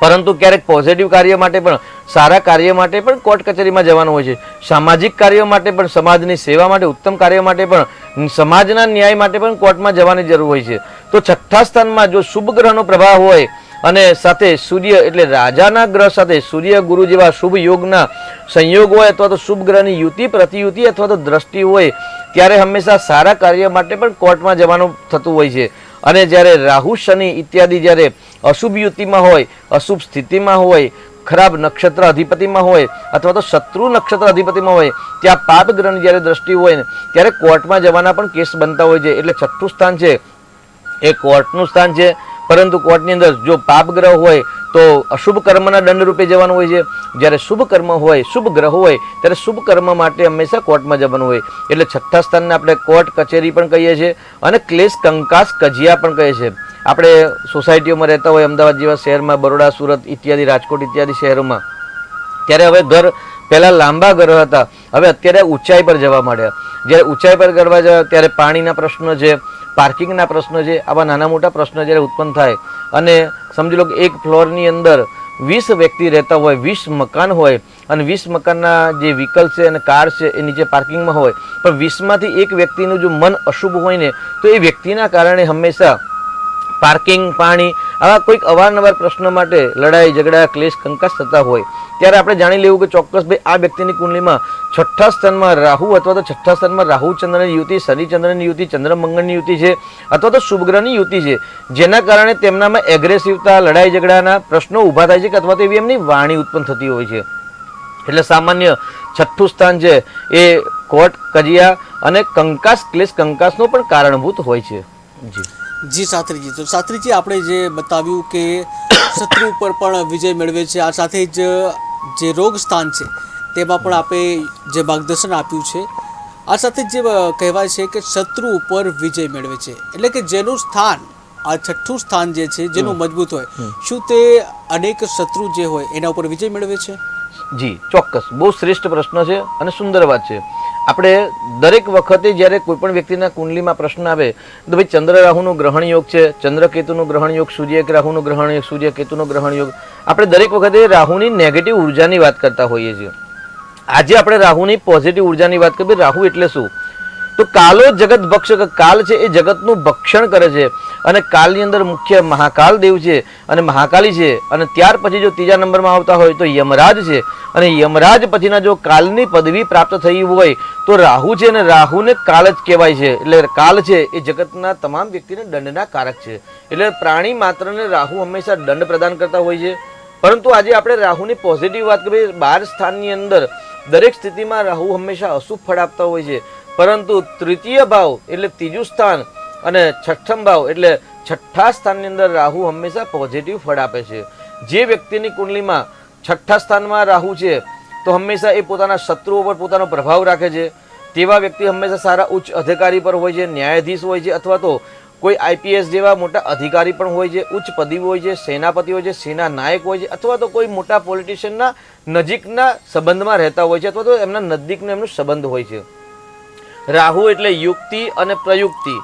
પરંતુ ક્યારેક પોઝિટિવ કાર્ય માટે પણ, સારા કાર્ય માટે પણ કોર્ટ કચેરીમાં જવાનું હોય છે. સામાજિક કાર્યો માટે પણ, સમાજની સેવા માટે, ઉત્તમ કાર્ય માટે પણ, સમાજના ન્યાય માટે પણ કોર્ટમાં જવાની જરૂર હોય છે. તો છઠ્ઠા સ્થાનમાં જો શુભ ગ્રહનો પ્રભાવ હોય અને સાથે સૂર્ય એટલે રાજાના ગ્રહ સાથે સૂર્ય ગુરુ જેવા શુભ યોગના સંયોગ હોય અથવા તો શુભ ગ્રહની યુતિ પ્રતિયુતિ અથવા તો દ્રષ્ટિ હોય, ત્યારે હંમેશા સારા કાર્ય માટે પણ કોર્ટમાં જવાનું થતું હોય છે. અને જ્યારે રાહુ શનિ ઇત્યાદિ જ્યારે અશુભ યુતિમાં હોય, અશુભ સ્થિતિમાં હોય, ખરાબ નક્ષત્ર અધિપતિમાં હોય અથવા તો શત્રુ નક્ષત્ર અધિપતિમાં હોય, ત્યાં પાપ ગ્રહની જ્યારે દ્રષ્ટિ હોય ને ત્યારે કોર્ટમાં જવાના પણ કેસ બનતા હોય છે. એટલે છઠ્ઠું સ્થાન છે એ કોર્ટનું સ્થાન છે. પરંતુ કોર્ટની અંદર જો પાપ ગ્રહ હોય તો અશુભ કર્મના દંડ રૂપે જવાનું હોય છે. જ્યારે શુભ કર્મ હોય, શુભ ગ્રહ હોય ત્યારે શુભ કર્મ માટે હંમેશા કોર્ટમાં જવાનું હોય. એટલે છઠ્ઠા સ્થાનને આપણે કોર્ટ કચેરી પણ કહીએ છીએ અને ક્લેશ કંકાસ કજિયા પણ કહીએ છીએ. આપણે સોસાયટીઓમાં રહેતા હોય અમદાવાદ જેવા શહેરમાં, બરોડા, સુરત ઇત્યાદિ, રાજકોટ ઇત્યાદિ શહેરોમાં, ત્યારે હવે ઘર પહેલાં લાંબા ઘર હતા, હવે અત્યારે ઊંચાઈ પર જવા માંડ્યા. જ્યારે ઊંચાઈ પર કરવા જાય ત્યારે પાણીના પ્રશ્નો છે, પાર્કિંગના પ્રશ્નો છે, આવા નાના મોટા પ્રશ્નો જ્યારે ઉત્પન્ન થાય અને સમજી લો કે એક ફ્લોરની અંદર 20 વ્યક્તિ રહેતા હોય, 20 મકાન હોય અને 20 મકાનના જે વ્હીકલ છે અને કાર છે એ નીચે પાર્કિંગમાં હોય, પણ 20માંથી એક વ્યક્તિનું જો મન અશુભ હોય ને તો એ વ્યક્તિના કારણે હંમેશા પાર્કિંગ, પાણી આવા કોઈક અવારનવાર પ્રશ્નો માટે લડાઈ ઝઘડા ક્લેશ કંકાસ થતા હોય, ત્યારે આપણે જાણી લેવું કે ચોક્કસ ભાઈ આ વ્યક્તિની કુંડલીમાં છઠ્ઠા સ્થાનમાં રાહુ અથવા તો છઠ્ઠા સ્થાનમાં રાહુ ચંદ્રની યુતિ, શનિ ચંદ્રની યુતિ, ચંદ્ર મંગળની યુતિ છે અથવા તો શુભ ગ્રહની યુતિ છે, જેના કારણે તેમનામાં એગ્રેસિવતા, લડાઈ ઝઘડાના પ્રશ્નો ઊભા થાય છે કે અથવા તો એવી એમની વાણી ઉત્પન્ન થતી હોય છે. એટલે સામાન્ય છઠ્ઠું સ્થાન છે એ કોર્ટ કજિયા અને કંકાસ ક્લેશ કંકાસનો પણ કારણભૂત હોય છે. જી શાસ્ત્રીજી, તો શાસ્ત્રીજી આપણે જે બતાવ્યું કે શત્રુ ઉપર પણ વિજય મેળવે છે, આ સાથે જ જે રોગ સ્થાન છે તેમાં પણ આપણે જે માર્ગદર્શન આપ્યું છે, આ સાથે જે કહેવાય છે કે શત્રુ ઉપર વિજય મેળવે છે, એટલે કે જેનું સ્થાન આ છઠ્ઠું સ્થાન જે છે જેનું મજબૂત હોય, શું તે અનેક શત્રુ જે હોય એના ઉપર વિજય મેળવે છે? જી ચોક્કસ, બહુ શ્રેષ્ઠ પ્રશ્ન છે અને સુંદર વાત છે. આપણે દરેક વખતે જ્યારે કોઈ પણ વ્યક્તિના કુંડલીમાં પ્રશ્ન આવે તો ભાઈ ચંદ્ર રાહુનું ગ્રહણ યોગ છે, ચંદ્ર કેતુનું ગ્રહણ યોગ, સૂર્ય રાહુનું ગ્રહણ યોગ, સૂર્ય કેતુનો ગ્રહણ યોગ, આપણે દરેક વખતે રાહુની નેગેટિવ ઉર્જાની વાત કરતા હોઈએ છીએ. આજે આપણે રાહુની પોઝિટિવ ઉર્જાની વાત કરીએ. રાહુ એટલે શું? તો કાલો જગત ભક્ષક, કાલ છે એ જગતનું ભક્ષણ કરે છે અને કાલની અંદર મુખ્ય મહાકાલ દેવ છે અને મહાકાલી છે. અને ત્યાર પછી જો ત્રીજા નંબરમાં આવતા હોય તો યમરાજ છે અને યમરાજ પછીના જો કાલની પદવી પ્રાપ્ત થઈ હોય તો રાહુ છે અને રાહુને કાલ જ કહેવાય છે. એટલે કાલ છે એ જગતના તમામ વ્યક્તિને દંડના કારક છે. એટલે પ્રાણી માત્રને રાહુ હંમેશા દંડ પ્રદાન કરતા હોય છે. પરંતુ આજે આપણે રાહુની પોઝિટિવ વાત કરીએ, 12 સ્થાનની અંદર દરેક સ્થિતિમાં રાહુ હંમેશા અશુભ ફળ આપતા હોય છે. પરંતુ તૃતીય ભાવ એટલે ત્રીજું સ્થાન અને છઠ્ઠમ ભાવ એટલે છઠ્ઠા સ્થાનની અંદર રાહુ હંમેશા પોઝિટિવ ફળ આપે છે. જે વ્યક્તિની કુંડલીમાં છઠ્ઠા સ્થાનમાં રાહુ છે તો હંમેશા એ પોતાના શત્રુઓ પર પોતાનો પ્રભાવ રાખે છે. તેવા વ્યક્તિ હંમેશા સારા ઉચ્ચ અધિકારી પર હોય છે, ન્યાયાધીશ હોય છે અથવા તો કોઈ આઈપીએસ જેવા મોટા અધિકારી પણ હોય છે, ઉચ્ચ પદવી હોય છે, સેનાપતિ હોય છે, સેના નાયક હોય છે, અથવા તો કોઈ મોટા પોલિટિશિયનના નજીકના સંબંધમાં રહેતા હોય છે, અથવા તો એમના નજીકનો એમનો સંબંધ હોય છે. રાહુ એટલે યુક્તિ અને પ્રયુક્તિ.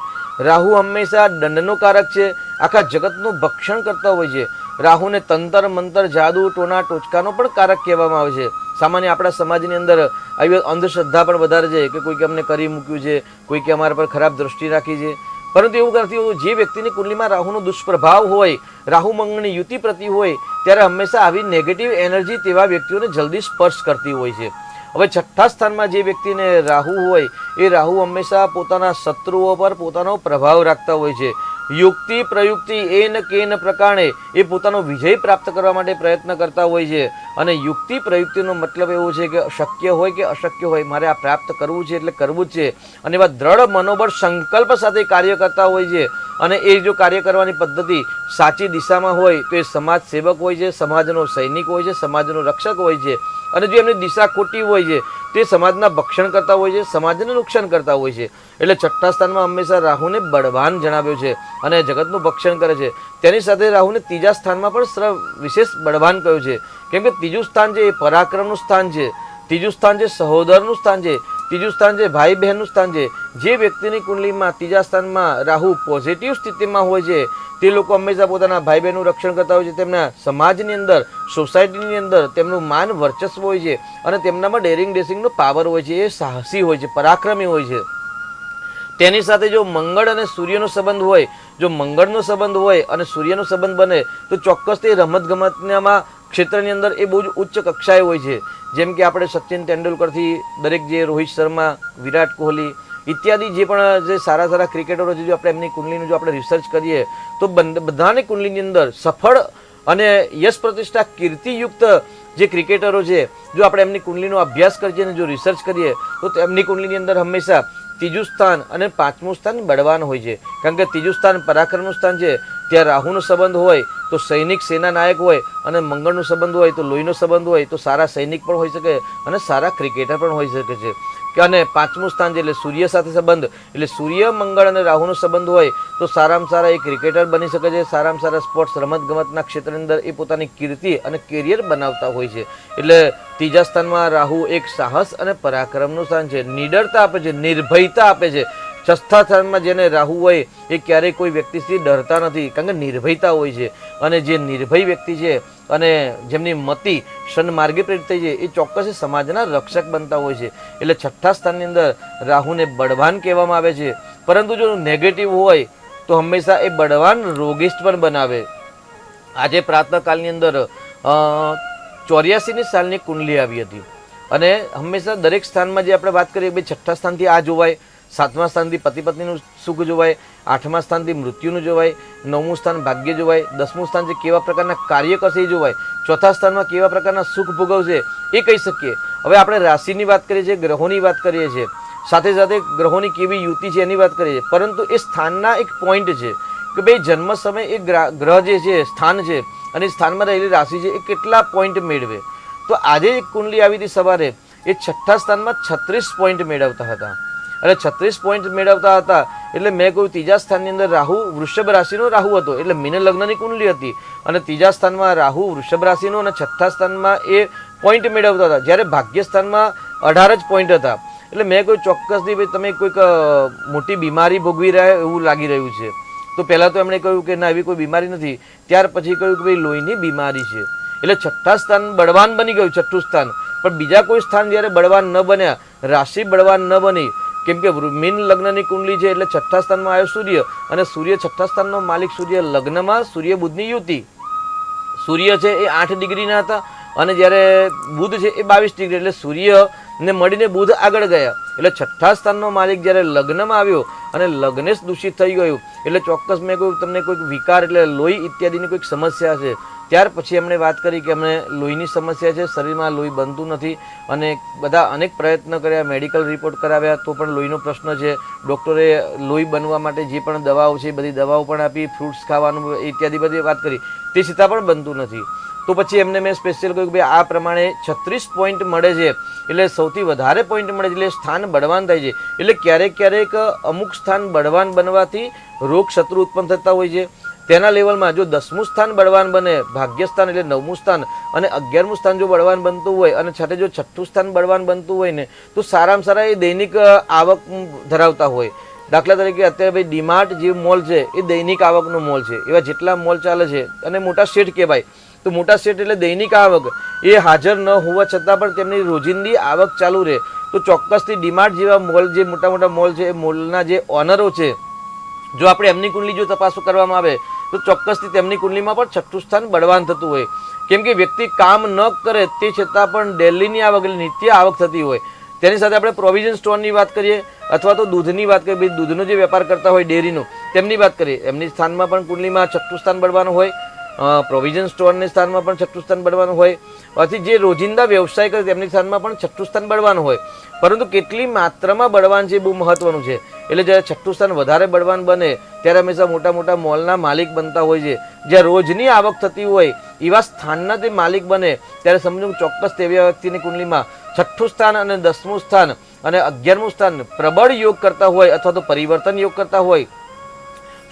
રાહુ હંમેશા દંડનો કારક છે, આખા જગતનું ભક્ષણ કરતા હોય છે. રાહુને તંત્ર મંત્ર જાદુ ટોના ટોચકાનો પણ કારક કહેવામાં આવે છે. સામાન્ય આપણા સમાજની અંદર આવી અંધશ્રદ્ધા પણ વધારે છે કે કોઈકે અમને કરી મૂક્યું છે, કોઈકે અમારા પર ખરાબ દ્રષ્ટિ રાખી છે. પરંતુ એવું નથી હોતું. જે વ્યક્તિની કુંડલીમાં રાહુનો દુષ્પ્રભાવ હોય, રાહુ મંગળની યુતિ પ્રતિ હોય, ત્યારે હંમેશા આવી નેગેટિવ એનર્જી તેવા વ્યક્તિઓને જલ્દી સ્પર્શ કરતી હોય છે. હવે છઠ્ઠા સ્થાનમાં જે વ્યક્તિને રાહુ હોય એ રાહુ હંમેશા પોતાના શત્રુઓ પર પોતાનો પ્રભાવ રાખતા હોય છે. યુક્તિ પ્રયુક્તિ એન કેન પ્રકારે એ પોતાનો વિજય પ્રાપ્ત કરવા માટે પ્રયત્ન કરતા હોય છે. અને યુક્તિ પ્રયુક્તિનો મતલબ એવો છે કે શક્ય હોય કે અશક્ય હોય, મારે આ પ્રાપ્ત કરવું છે એટલે કરવું જ છે. અને એવા દ્રઢ મનોબળ સંકલ્પ સાથે કાર્ય કરતા હોય છે. અને એ જો કાર્ય કરવાની પદ્ધતિ સાચી દિશામાં હોય તો એ સમાજ સેવક હોય છે, સમાજનો સૈનિક હોય છે, સમાજનો રક્ષક હોય છે. અને જો એમની દિશા ખોટી હોય છે તે સમાજના ભક્ષણ કરતા હોય છે, સમાજને નુકસાન કરતા હોય છે. એટલે છઠ્ઠા સ્થાનમાં હંમેશા રાહુને બળવાન જણાવ્યો છે અને જગતનું ભક્ષણ કરે છે. તેની સાથે રાહુને ત્રીજા સ્થાનમાં પણ વિશેષ બળવાન કહ્યું છે. કેમ કે ત્રીજું સ્થાન છે એ પરાક્રમનું સ્થાન છે, ત્રીજું સ્થાન છે સહોદરનું સ્થાન છે, ત્રીજું સ્થાન છે ભાઈ બહેનનું સ્થાન છે. જે વ્યક્તિની કુંડલીમાં ત્રીજા સ્થાનમાં રાહુ પોઝિટિવ સ્થિતિમાં હોય છે તે લોકો હંમેશા પોતાના ભાઈ બહેનનું રક્ષણ કરતા હોય છે. તેમના સમાજની અંદર, સોસાયટીની અંદર તેમનું માન વર્ચસ્વ હોય છે અને તેમનામાં ડેરિંગ ડેસિંગનો પાવર હોય છે. એ સાહસી હોય છે, પરાક્રમી હોય છે. તેની સાથે જો મંગળ અને સૂર્યનો સંબંધ હોય, જો મંગળનો સંબંધ હોય અને સૂર્યનો સંબંધ બને તો ચોક્કસ તે રમતગમતનામાં ક્ષેત્રની અંદર એ બહુ જ ઉચ્ચ કક્ષાએ હોય છે. જેમ કે આપણે સચિન તેંડુલકરથી દરેક જે રોહિત શર્મા, વિરાટ કોહલી ઇત્યાદિ જે પણ જે સારા સારા ક્રિકેટરો છે, જો આપણે એમની કુંડલીનું જો આપણે રિસર્ચ કરીએ તો બધાની કુંડલીની અંદર સફળ અને યશ પ્રતિષ્ઠા કીર્તિયુક્ત જે ક્રિકેટરો છે, જો આપણે એમની કુંડલીનો અભ્યાસ કરીએ અને જો રિસર્ચ કરીએ તો તેમની કુંડલીની અંદર હંમેશા ત્રીજું સ્થાન અને પાંચમું સ્થાન બળવાન હોય છે. કારણ કે ત્રીજું સ્થાન પરાક્રમનું સ્થાન છે, ત્યાં રાહુનો સંબંધ હોય તો સૈનિક સેના નાયક હોય, અને મંગળનો સંબંધ હોય તો લોહીનો સંબંધ હોય તો સારા સૈનિક પણ હોઈ શકે અને સારા ક્રિકેટર પણ હોઈ શકે છે. અને પાંચમું સ્થાન છે એટલે સૂર્ય સાથે સંબંધ, એટલે સૂર્ય મંગળ અને રાહુનો સંબંધ હોય તો સારામાં સારા એ ક્રિકેટર બની શકે છે, સારામાં સારા સ્પોર્ટ્સ રમતગમતના ક્ષેત્રની અંદર એ પોતાની કીર્તિ અને કેરિયર બનાવતા હોય છે. એટલે ત્રીજા સ્થાનમાં રાહુ એક સાહસ અને પરાક્રમનું સ્થાન છે, નિડરતા આપે છે, નિર્ભયતા આપે છે. છઠ્ઠા સ્થાનમાં જેને રાહુ હોય એ ક્યારેય કોઈ વ્યક્તિથી ડરતા નથી, કારણ કે નિર્ભયતા હોય છે. અને જે નિર્ભય વ્યક્તિ છે અને જેમની મતિ સન્માર્ગે પ્રેરિત થઈ છે એ ચોક્કસ સમાજના રક્ષક બનતા હોય છે. એટલે છઠ્ઠા સ્થાનની અંદર રાહુને બળવાન કહેવામાં આવે છે. પરંતુ જો નેગેટિવ હોય તો હંમેશા એ બળવાન રોગિષ્ઠ પણ બનાવે. આજે પ્રાતઃકાલની અંદર 84ની સાલની કુંડલી આવી હતી અને હંમેશા દરેક સ્થાનમાં જે આપણે વાત કરીએ, છઠ્ઠા સ્થાનથી આ જોવાય, સાતમા સ્થાનથી પતિ પત્નીનું સુખ જોવાય, આઠમા સ્થાનથી મૃત્યુનું જોવાય, નવમું સ્થાન ભાગ્ય જોવાય, દસમું સ્થાન જે કેવા પ્રકારના કાર્ય કરશે એ જોવાય, ચોથા સ્થાનમાં કેવા પ્રકારના સુખ ભોગવશે એ કહી શકીએ. હવે આપણે રાશિની વાત કરીએ છીએ, ગ્રહોની વાત કરીએ છીએ, સાથે સાથે ગ્રહોની કેવી યુતિ છે એની વાત કરીએ છીએ. પરંતુ એ સ્થાનના એક પોઈન્ટ છે કે ભાઈ જન્મ સમય એ ગ્રહ જે છે, સ્થાન છે, અને સ્થાનમાં રહેલી રાશિ છે એ કેટલા પોઈન્ટ મેળવે. તો આજે એક કુંડલી આવી હતી સવારે, એ છઠ્ઠા સ્થાનમાં 36 પોઈન્ટ મેળવતા હતા. એટલે 36 પોઈન્ટ મેળવતા હતા એટલે મેં કહ્યું ત્રીજા સ્થાનની અંદર રાહુ વૃષભ રાશિનો રાહુ હતો, એટલે મીન લગ્નની કુંડલી હતી અને ત્રીજા સ્થાનમાં રાહુ વૃષભ રાશિનો અને છઠ્ઠા સ્થાનમાં એ પોઈન્ટ મેળવતા હતા. જ્યારે ભાગ્ય સ્થાનમાં 18 જ પોઈન્ટ હતા. એટલે મેં કહ્યું ચોક્કસથી ભાઈ તમે કોઈક મોટી બીમારી ભોગવી રહ્યા એવું લાગી રહ્યું છે. તો પહેલાં તો એમણે કહ્યું કે ના એવી કોઈ બીમારી નથી. ત્યાર પછી કહ્યું કે ભાઈ લોહીની બીમારી છે. એટલે છઠ્ઠા સ્થાન બળવાન બની ગયું, છઠ્ઠું સ્થાન. પણ બીજા કોઈ સ્થાન જ્યારે બળવાન ન બન્યા, રાશિ બળવાન ન બની, કેમ કે મીન લગ્નની કુંડલી છે એટલે છઠ્ઠા સ્થાનમાં આવ્યો સૂર્ય, અને સૂર્ય છઠ્ઠા સ્થાનનો માલિક સૂર્ય લગ્નમાં સૂર્ય બુધની યુતિ. સૂર્ય છે એ 8 ડિગ્રીના હતા અને જ્યારે બુધ છે એ 22 ડિગ્રી, એટલે સૂર્યને મળીને બુધ આગળ ગયા. એટલે છઠ્ઠા સ્થાનનો માલિક જ્યારે લગ્નમાં આવ્યો અને લગ્ને જ દૂષિત થઈ ગયું એટલે ચોક્કસ મેં કહ્યું તમને કોઈક વિકાર એટલે લોહી ઇત્યાદિની કોઈક સમસ્યા છે. ત્યાર પછી એમણે વાત કરી કે અમને લોહીની સમસ્યા છે, શરીરમાં લોહી બનતું નથી અને બધા અનેક પ્રયત્ન કર્યા, મેડિકલ રિપોર્ટ કરાવ્યા તો પણ લોહીનો પ્રશ્ન છે. ડૉક્ટરે લોહી બનવા માટે જે પણ દવાઓ છે એ બધી દવાઓ પણ આપી, ફ્રૂટ્સ ખાવાનું ઇત્યાદિ બધી વાત કરી, તે છતાં પણ બનતું નથી. તો પછી એમને મેં સ્પેશિયલ કહ્યું કે ભાઈ આ પ્રમાણે 36 પોઈન્ટ મળે છે, એટલે સૌથી વધારે પોઈન્ટ મળે છે એટલે સ્થાન બળવાન થાય છે. એટલે ક્યારેક ક્યારેક અમુક સ્થાન બળવાન બનવાથી રોગ શત્રુ ઉત્પન્ન થતા હોય છે. તેના લેવલમાં જો 10મું સ્થાન બળવાન બને, ભાગ્યસ્થાન એટલે 9મું સ્થાન અને 11મું સ્થાન જો બળવાન બનતું હોય અને સાથે જો 6ઠું સ્થાન બળવાન બનતું હોય ને તો સારામાં સારા એ દૈનિક આવક ધરાવતા હોય. દાખલા તરીકે અત્યારે ભાઈ ડીમાર્ટ જે મોલ છે એ દૈનિક આવકનો મોલ છે. એવા જેટલા મોલ ચાલે છે અને મોટા શેઠ કહેવાય, તો મોટા શેઠ એટલે દૈનિક આવક એ હાજર ન હોવા છતાં પણ તેમની રોજિંદી આવક ચાલુ રહે. તો ચોક્કસથી ડીમાર્ટ જેવા મોલ, જે મોટા મોટા મોલ છે, એ મોલના જે ઓનરો છે, જો આપણે એમની કુંડલી જો તપાસ કરવામાં આવે તો ચોક્કસથી તેમની કુંડલીમાં પણ 6ઠું સ્થાન બળવાન થતું હોય. કેમ કે વ્યક્તિ કામ ન કરે તે છતાં પણ ડેલીની આવક એટલે નિત્ય આવક થતી હોય. તેની સાથે આપણે પ્રોવિઝન સ્ટોરની વાત કરીએ અથવા તો દૂધની વાત કરીએ, ભાઈ દૂધનો જે વેપાર કરતા હોય ડેરીનો, તેમની વાત કરીએ, એમની સ્થાનમાં પણ કુંડલીમાં 6ઠું સ્થાન બળવાનું હોય. પ્રોવિઝન સ્ટોરની સ્થાનમાં પણ 6ઠું સ્થાન બળવાનું હોય. આથી જે રોજિંદા વ્યવસાય કરે તેમની સ્થાનમાં પણ 6ઠું સ્થાન બળવાનું હોય. પરંતુ કેટલી માત્રામાં બળવાન છે એ બહુ મહત્વનું છે. એટલે જ્યારે 6ઠું સ્થાન વધારે બળવાન બને ત્યારે હંમેશા મોટા મોટા મોલના માલિક બનતા હોય છે. જ્યાં રોજની આવક થતી હોય એવા સ્થાનના તે માલિક બને ત્યારે સમજો ચોક્કસ તેવી વ્યક્તિની કુંડલીમાં 6ઠું સ્થાન અને 10મું સ્થાન અને 11મું સ્થાન પ્રબળ યોગ કરતા હોય અથવા તો પરિવર્તન યોગ કરતા હોય,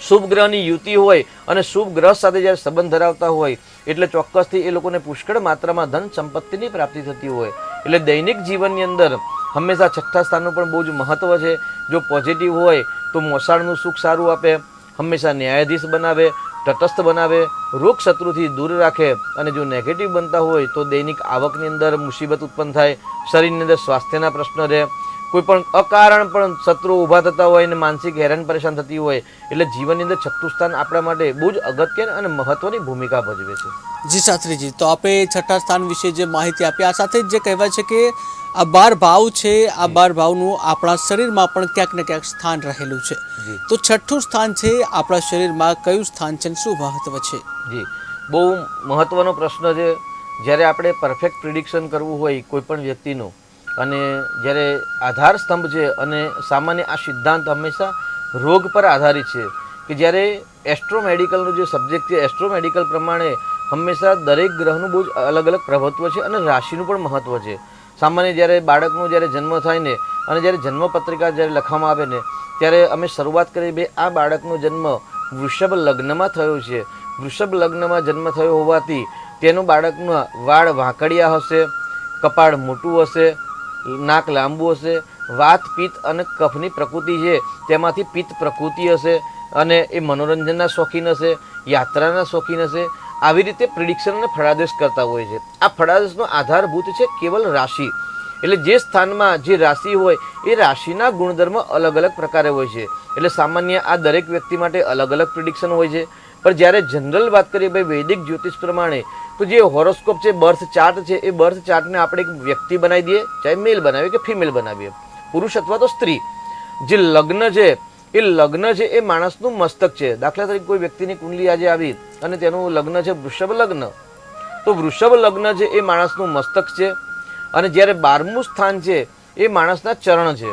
શુભ ગ્રહની યુતિ હોય અને શુભ ગ્રહ સાથે જ્યારે સંબંધ ધરાવતા હોય એટલે ચોક્કસથી એ લોકોને પુષ્કળ માત્રામાં ધન સંપત્તિની પ્રાપ્તિ થતી હોય. એટલે દૈનિક જીવનની અંદર હંમેશા 6ઠ્ઠા સ્થાનનું પણ બહુ જ મહત્વ છે. જો પોઝિટિવ હોય તો મોસાળનું સુખ સારું આપે, હંમેશા ન્યાયાધીશ બનાવે, તટસ્થ બનાવે, રોગ શત્રુથી દૂર રાખે. અને જો નેગેટિવ બનતા હોય તો દૈનિક આવકની અંદર મુસીબત ઉત્પન્ન થાય, શરીરની અંદર સ્વાસ્થ્યના પ્રશ્ન રહે, કોઈ પણ અકારણ પણ શત્રુ ઊભા થતા હોય અને માનસિક હેરાન પરેશાન થતી હોય. એટલે જીવનની અંદર 6ઠું સ્થાન આપણા માટે બહુ જ અગત્યની અને મહત્વની ભૂમિકા ભજવે છે. જી શાસ્ત્રીજી, તો આપણે 6ઠ્ઠા સ્થાન વિશે જે માહિતી આપી, આ સાથે જ જે કહેવાય છે કે આ 12 ભાવ છે, આ 12 ભાવનું આપણા શરીરમાં પણ ક્યાંક ને ક્યાંક સ્થાન રહેલું છે. તો 6ઠ્ઠું સ્થાન છે આપણા શરીરમાં કયું સ્થાન છે, શું મહત્વ છે? જી, બહુ મહત્વનો પ્રશ્ન છે. જ્યારે આપણે પરફેક્ટ પ્રિડિક્શન કરવું હોય કોઈ પણ વ્યક્તિનું, અને જ્યારે આધાર સ્તંભ છે અને સામાન્ય આ સિદ્ધાંત હંમેશા રોગ પર આધારિત છે કે જ્યારે એસ્ટ્રોમેડિકલનો જે સબ્જેક્ટ છે, એસ્ટ્રોમેડિકલ પ્રમાણે હંમેશા દરેક ગ્રહનું બહુ જ અલગ અલગ પ્રભુત્વ છે અને રાશિનું પણ મહત્વ છે. સામાન્ય જ્યારે બાળકનો જ્યારે જન્મ થાય ને અને જ્યારે જન્મપત્રિકા જ્યારે લખવામાં આવે ને ત્યારે અમે શરૂઆત કરી, ભાઈ આ બાળકનો જન્મ વૃષભ લગ્નમાં થયો છે. વૃષભ લગ્નમાં જન્મ થયો હોવાથી તેનું બાળકના વાળ વાંકડિયા હશે, કપાળ મોટું હશે, નાક લાંબુ હશે, વાત પિત્ત અને કફની પ્રકૃતિ છે તેમાંથી પિત્ત પ્રકૃતિ હશે અને એ મનોરંજનના શોખીન હશે, યાત્રાના શોખીન હશે. આવી રીતે પ્રિડિક્શન અને ફળાદેશ કરતા હોય છે. આ ફળાદેશનો આધારભૂત છે કેવલ રાશિ. એટલે જે સ્થાનમાં જે રાશિ હોય એ રાશિના ગુણધર્મ અલગ અલગ પ્રકારે હોય છે. એટલે સામાન્ય આ દરેક વ્યક્તિ માટે અલગ અલગ પ્રિડિક્શન હોય છે. પણ જ્યારે જનરલ વાત કરીએ ભાઈ વૈદિક જ્યોતિષ પ્રમાણે, તો જે હોરોસ્કોપ છે, બર્થ ચાર્ટ છે, એ બર્થ ચાર્ટને આપણે એક વ્યક્તિ બનાવી દઈએ, ચાહે મેલ બનાવીએ કે ફિમેલ બનાવીએ, પુરુષ અથવા તો સ્ત્રી. જે લગ્ન છે એ લગ્ન છે એ માણસનું મસ્તક છે. દાખલા તરીકે કોઈ વ્યક્તિની કુંડલી આજે આવી અને તેનું લગ્ન છે વૃષભ લગ્ન, તો વૃષભ લગ્ન છે એ માણસનું મસ્તક છે. અને જ્યારે 12મું સ્થાન છે એ માણસના ચરણ છે.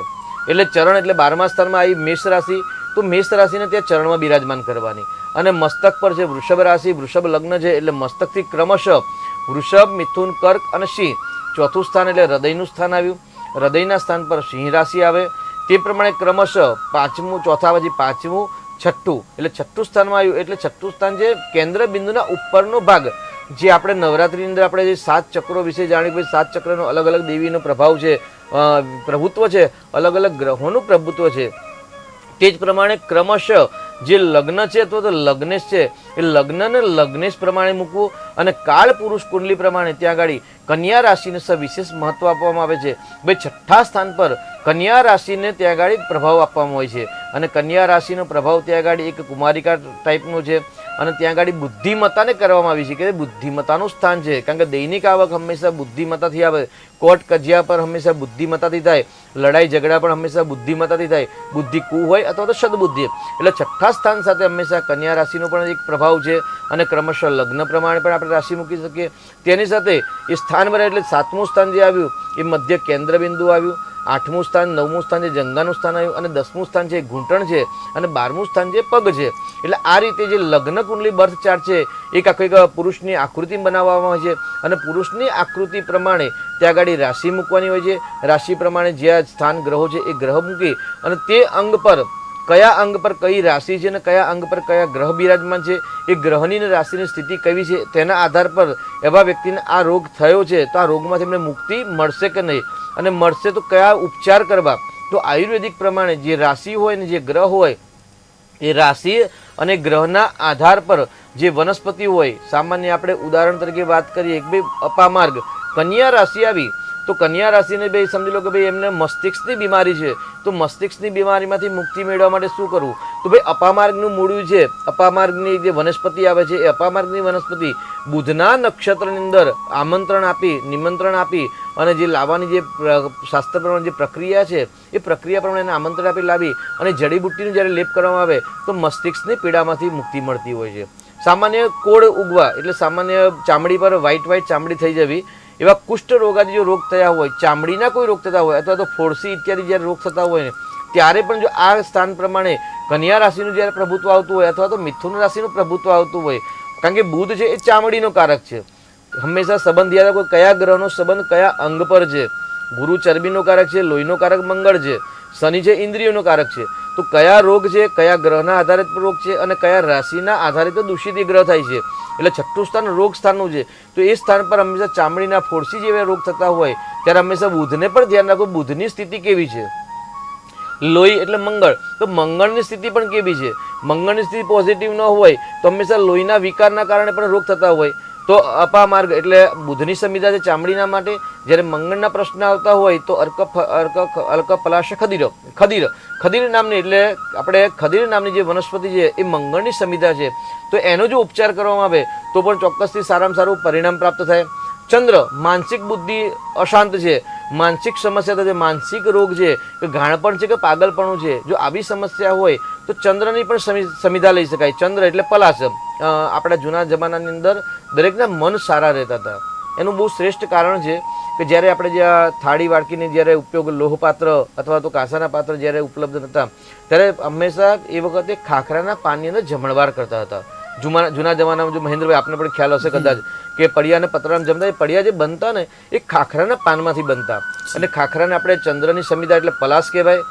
એટલે ચરણ એટલે 12મા સ્થાનમાં આવી મેષ રાશિ, તો મેષ રાશિને ત્યાં ચરણમાં બિરાજમાન કરવાની. અને મસ્તક પર છે વૃષભ રાશિ, વૃષભ લગ્ન છે એટલે મસ્તકથી ક્રમશઃ વૃષભ, મિથુન, કર્ક અને સિંહ. ચોથું સ્થાન એટલે હૃદયનું સ્થાન આવ્યું. હૃદયના સ્થાન પર સિંહ રાશિ આવે. તે પ્રમાણે ક્રમશઃ 5મું, ચોથા પછી 5મું, 6ઠ્ઠું એટલે 6ઠ્ઠું સ્થાનમાં આવ્યું. એટલે 6ઠ્ઠું સ્થાન છે કેન્દ્ર બિંદુના ઉપરનો ભાગ. જે આપણે નવરાત્રિની અંદર આપણે જે 7 ચક્રો વિશે જાણીએ, ભાઈ 7 ચક્રનો અલગ અલગ દેવીનો પ્રભાવ છે, પ્રભુત્વ છે, અલગ અલગ ગ્રહોનું પ્રભુત્વ છે. તે જ પ્રમાણે ક્રમશઃ જે લગ્ન છે અથવા તો લગ્નેશ છે એ લગ્નને લગ્નેશ પ્રમાણે મૂકવું. અને કાળ પુરુષ કુંડલી પ્રમાણે ત્યાં આગળ કન્યા રાશિને વિશેષ મહત્વ આપવામાં આવે છે. ભાઈ 6ઠ્ઠા સ્થાન પર કન્યા રાશિને ત્યાં આગળ પ્રભાવ આપવામાં હોય છે. અને કન્યા રાશિનો પ્રભાવ ત્યાં આગળ એક કુમારિકા ટાઈપનો છે. અને ત્યાં આગળ બુદ્ધિમત્તાને કરવામાં આવી છે કે બુદ્ધિમત્તાનું સ્થાન છે. કારણ કે દૈનિક આવક હંમેશા બુદ્ધિમત્તાથી આવે. કોર્ટ કજિયા પર હંમેશા બુદ્ધિમત્તાથી થાય. લડાઈ ઝઘડા પણ હંમેશા બુદ્ધિમત્તાથી થાય. બુદ્ધિ કુ હોય અથવા તો સદબુદ્ધિ. એટલે 6ઠ્ઠા ચોથા સ્થાન સાથે હંમેશા કન્યા રાશિનો પણ એક પ્રભાવ છે અને ક્રમશઃ લગ્ન પ્રમાણે પણ આપણે રાશિ મૂકી શકીએ. તેની સાથે એ સ્થાન બને એટલે 7મું સ્થાન જે આવ્યું એ મધ્ય કેન્દ્ર બિંદુ આવ્યું, 8મું સ્થાન 9મું સ્થાન જે જંગાનું સ્થાન આવ્યું અને 10મું સ્થાન છે ઘૂંટણ છે અને 12મું સ્થાન જે પગ છે. એટલે આ રીતે જે લગ્ન કુંડલી બર્થ ચાર્ટ છે એક આખો એક પુરુષની આકૃતિ બનાવવામાં આવે છે અને પુરુષની આકૃતિ પ્રમાણે ત્યાં આગળ રાશિ મૂકવાની હોય છે. રાશિ પ્રમાણે જ્યાં સ્થાન ગ્રહો છે એ ગ્રહ મૂકી અને તે અંગ પર કયા અંગ પર કઈ રાશિ છે અને કયા અંગ પર કયા ગ્રહ બિરાજમાન છે, એ ગ્રહની અને રાશિની સ્થિતિ કેવી છે તેના આધાર પર એવા વ્યક્તિને આ રોગ થયો છે તો આ રોગમાંથી એમને મુક્તિ મળશે કે નહીં અને મળશે તો કયા ઉપચાર કરવા. તો આયુર્વેદિક પ્રમાણે જે રાશિ હોય ને જે ગ્રહ હોય એ રાશિ અને ગ્રહના આધાર પર જે વનસ્પતિ હોય, સામાન્ય આપણે ઉદાહરણ તરીકે વાત કરીએ કે ભાઈ અપામાર્ગ કન્યા રાશિ આવી તો કન્યા રાશિને ભાઈ સમજી લો કે ભાઈ એમને મસ્તિષ્કની બીમારી છે તો મસ્તિષ્કની બીમારીમાંથી મુક્તિ મેળવવા માટે શું કરવું? તો ભાઈ અપામાર્ગનું મૂળ્યું છે, અપામાર્ગની જે વનસ્પતિ આવે છે એ અપામાર્ગની વનસ્પતિ બુધના નક્ષત્રની અંદર આમંત્રણ આપી નિમંત્રણ આપી અને જે લાવવાની જે શાસ્ત્ર પ્રમાણે જે પ્રક્રિયા છે એ પ્રક્રિયા પ્રમાણે એને આમંત્રણ આપી લાવી અને જડીબુટ્ટીનું જ્યારે લેપ કરવામાં આવે તો મસ્તિષ્કની પીડામાંથી મુક્તિ મળતી હોય છે. સામાન્ય કોળ ઉગવા એટલે સામાન્ય ચામડી પર વ્હાઈટ ચામડી થઈ જવી, એવા કુષ્ઠ રોગાદી જો રોગ થયા હોય, ચામડીના કોઈ રોગ થતા હોય અથવા તો ફોડસી ઇત્યાદિ જ્યારે રોગ થતા હોય ને ત્યારે પણ જો આ સ્થાન પ્રમાણે કન્યા રાશિનું જ્યારે પ્રભુત્વ આવતું હોય અથવા તો મિથુન રાશિનું પ્રભુત્વ આવતું હોય, કારણ કે બુધ છે એ ચામડીનો કારક છે. હંમેશા સંબંધ યાદ રાખો કયા ગ્રહનો સંબંધ કયા અંગ પર છે. ગુરુ ચરબીનો કારક છે, લોહીનો કારક મંગળ છે, શનિ છે ઇન્દ્રિયોનો કારક છે. તો કયા રોગ છે, કયા ગ્રહના આધારિત રોગ છે અને કયા રાશિના આધારિત દૂષિત ગ્રહ થાય છે. એટલે 6ઠું સ્થાન રોગ સ્થાનનું છે. તો એ સ્થાન પર હંમેશા ચામડીના ફોડસી જેવા રોગ થતા હોય ત્યારે હંમેશા બુધને પણ ધ્યાન રાખો બુધની સ્થિતિ કેવી છે. લોહી એટલે મંગળ, તો મંગળની સ્થિતિ પણ કેવી છે. મંગળની સ્થિતિ પોઝિટિવ ન હોય તો હંમેશા લોહીના વિકારના કારણે પણ રોગ થતા હોય. તો અપામાર્ગ એટલે બુધની સંવિધા છે ચામડીના માટે, જ્યારે મંગળના પ્રશ્ન આવતા હોય તો અર્ક પલાશ ખદીર નામની એટલે આપણે ખદીર નામની જે વનસ્પતિ છે એ મંગળની સંવિધા છે. તો એનો જો ઉપચાર કરવામાં આવે તો પણ ચોક્કસથી સારામાં સારું પરિણામ પ્રાપ્ત થાય. ચંદ્ર માનસિક બુદ્ધિ અશાંત છે, માનસિક સમસ્યા છે, માનસિક રોગ છે કે ગાણપણ છે કે પાગલપણું છે, જો આવી સમસ્યા હોય તો ચંદ્રની પણ સંવિધા લઈ શકાય. ચંદ્ર એટલે પલાશ. આપણા જૂના જમાનાની અંદર દરેકના મન સારા રહેતા હતા. એનું બહુ શ્રેષ્ઠ કારણ છે કે જ્યારે આપણે જ્યાં થાળી વાડકીની જ્યારે ઉપયોગ લોહપાત્ર અથવા તો કાંસાના પાત્ર જ્યારે ઉપલબ્ધ નહોતા ત્યારે હંમેશા એ વખતે ખાખરાના પાનની અંદર જમણવાર કરતા હતા. જૂના જમાનામાં જો મહેન્દ્રભાઈ આપને પણ ખ્યાલ હશે કદાચ કે પડિયા અને પતરામ જમતા, એ પડિયા જે બનતા ને એ ખાખરાના પાનમાંથી બનતા અને ખાખરાને આપણે ચંદ્રની સંવિધા એટલે પલાશ કહેવાય.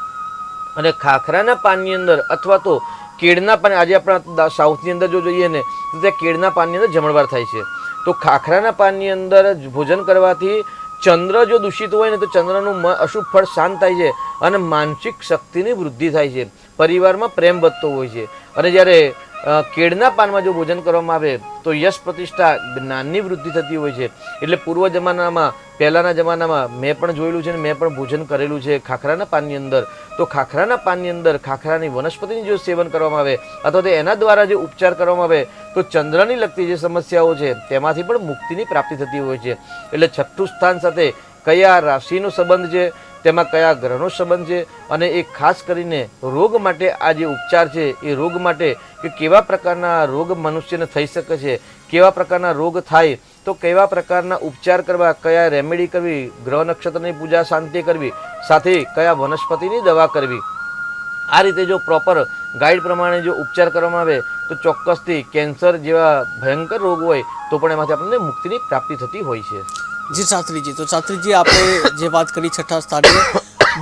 અને ખાખરાના પાનની અંદર અથવા તો કેળના પાન, આજે આપણા સાઉથની અંદર જો જોઈએ ને તો ત્યાં કેળના પાનની અંદર જમણવાર થાય છે. તો ખાખરાના પાનની અંદર ભોજન કરવાથી ચંદ્ર જો દૂષિત હોય ને તો ચંદ્રનું અશુભ ફળ શાંત થાય છે અને માનસિક શક્તિની વૃદ્ધિ થાય છે, પરિવારમાં પ્રેમ વધતો હોય છે. અને જ્યારે કેળના પાનમાં જો ભોજન કરવામાં આવે તો યશ પ્રતિષ્ઠા જ્ઞાનની વૃદ્ધિ થતી હોય છે. એટલે પૂર્વ જમાનામાં પહેલાંના જમાનામાં મેં પણ જોયેલું છે ને મેં પણ ભોજન કરેલું છે ખાખરાના પાનની અંદર. તો ખાખરાના પાનની અંદર ખાખરાની વનસ્પતિનું જો સેવન કરવામાં આવે અથવા તો એના દ્વારા જે ઉપચાર કરવામાં આવે તો ચંદ્રની લગતી જે સમસ્યાઓ છે તેમાંથી પણ મુક્તિની પ્રાપ્તિ થતી હોય છે. એટલે 6ઠું સ્થાન સાથે કયા રાશિનો સંબંધ છે, તેમાં કયા ગ્રહનો સંબંધ છે અને એ ખાસ કરીને રોગ માટે આ જે ઉપચાર છે એ રોગ માટે કે કેવા પ્રકારના રોગ મનુષ્યને થઈ શકે છે, કેવા પ્રકારના રોગ થાય તો કેવા પ્રકારના ઉપચાર કરવા, કયા રેમેડી કરવી, ગ્રહ નક્ષત્રની પૂજા શાંતિ કરવી, સાથે કયા વનસ્પતિની દવા કરવી. આ રીતે જો પ્રોપર ગાઈડ પ્રમાણે જો ઉપચાર કરવામાં આવે તો ચોક્કસથી કેન્સર જેવા ભયંકર રોગ હોય તો પણ એમાંથી આપણને મુક્તિની પ્રાપ્તિ થતી હોય છે. જી શાસ્ત્રીજી, તો શાસ્ત્રીજી આપણે જે વાત કરી 6ઠા સ્થાને